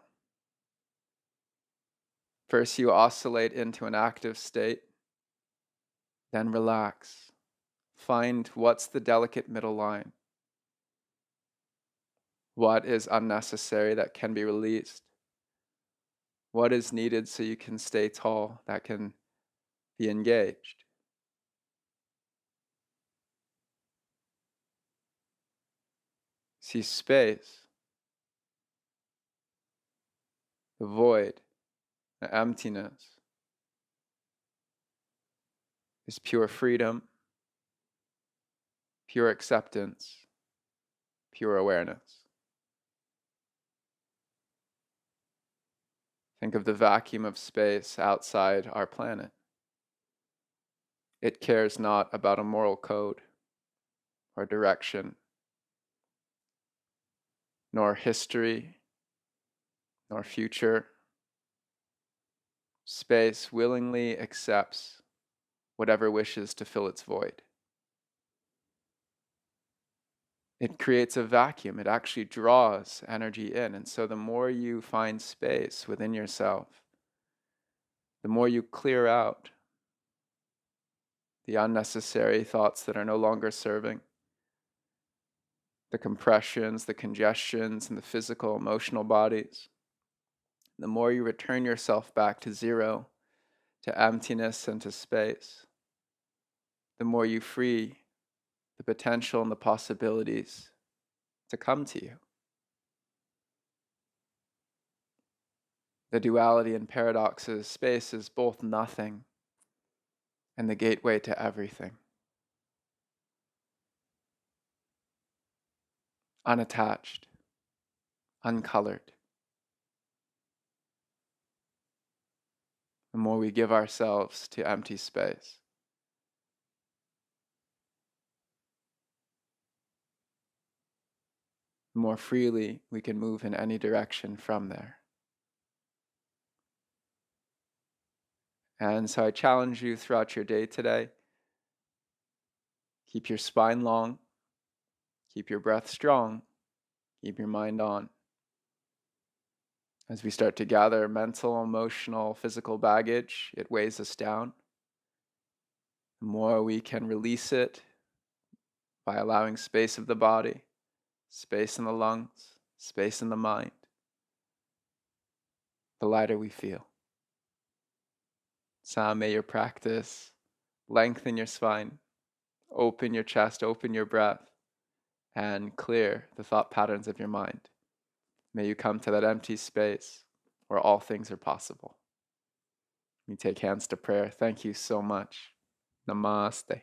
Speaker 1: First, you oscillate into an active state, then relax. Find what's the delicate middle line. What is unnecessary that can be released? What is needed so you can stay tall, that can be engaged? See space, the void, the emptiness is pure freedom, pure acceptance, pure awareness. Think of the vacuum of space outside our planet. It cares not about a moral code or direction, nor history, nor future. Space willingly accepts whatever wishes to fill its void. It creates a vacuum. It actually draws energy in. And so the more you find space within yourself, the more you clear out the unnecessary thoughts that are no longer serving, the compressions, the congestions in the physical, emotional bodies, the more you return yourself back to zero, to emptiness and to space, the more you free the potential and the possibilities to come to you. The duality and paradoxes, space is both nothing and the gateway to everything. Unattached, uncolored. The more we give ourselves to empty space, the more freely we can move in any direction from there. And so I challenge you throughout your day today, keep your spine long, keep your breath strong, keep your mind on. As we start to gather mental, emotional, physical baggage, it weighs us down. The more we can release it by allowing space of the body, space in the lungs, space in the mind, the lighter we feel. So may your practice lengthen your spine, open your chest, open your breath, and clear the thought patterns of your mind. May you come to that empty space where all things are possible. We take hands to prayer. Thank you so much. Namaste.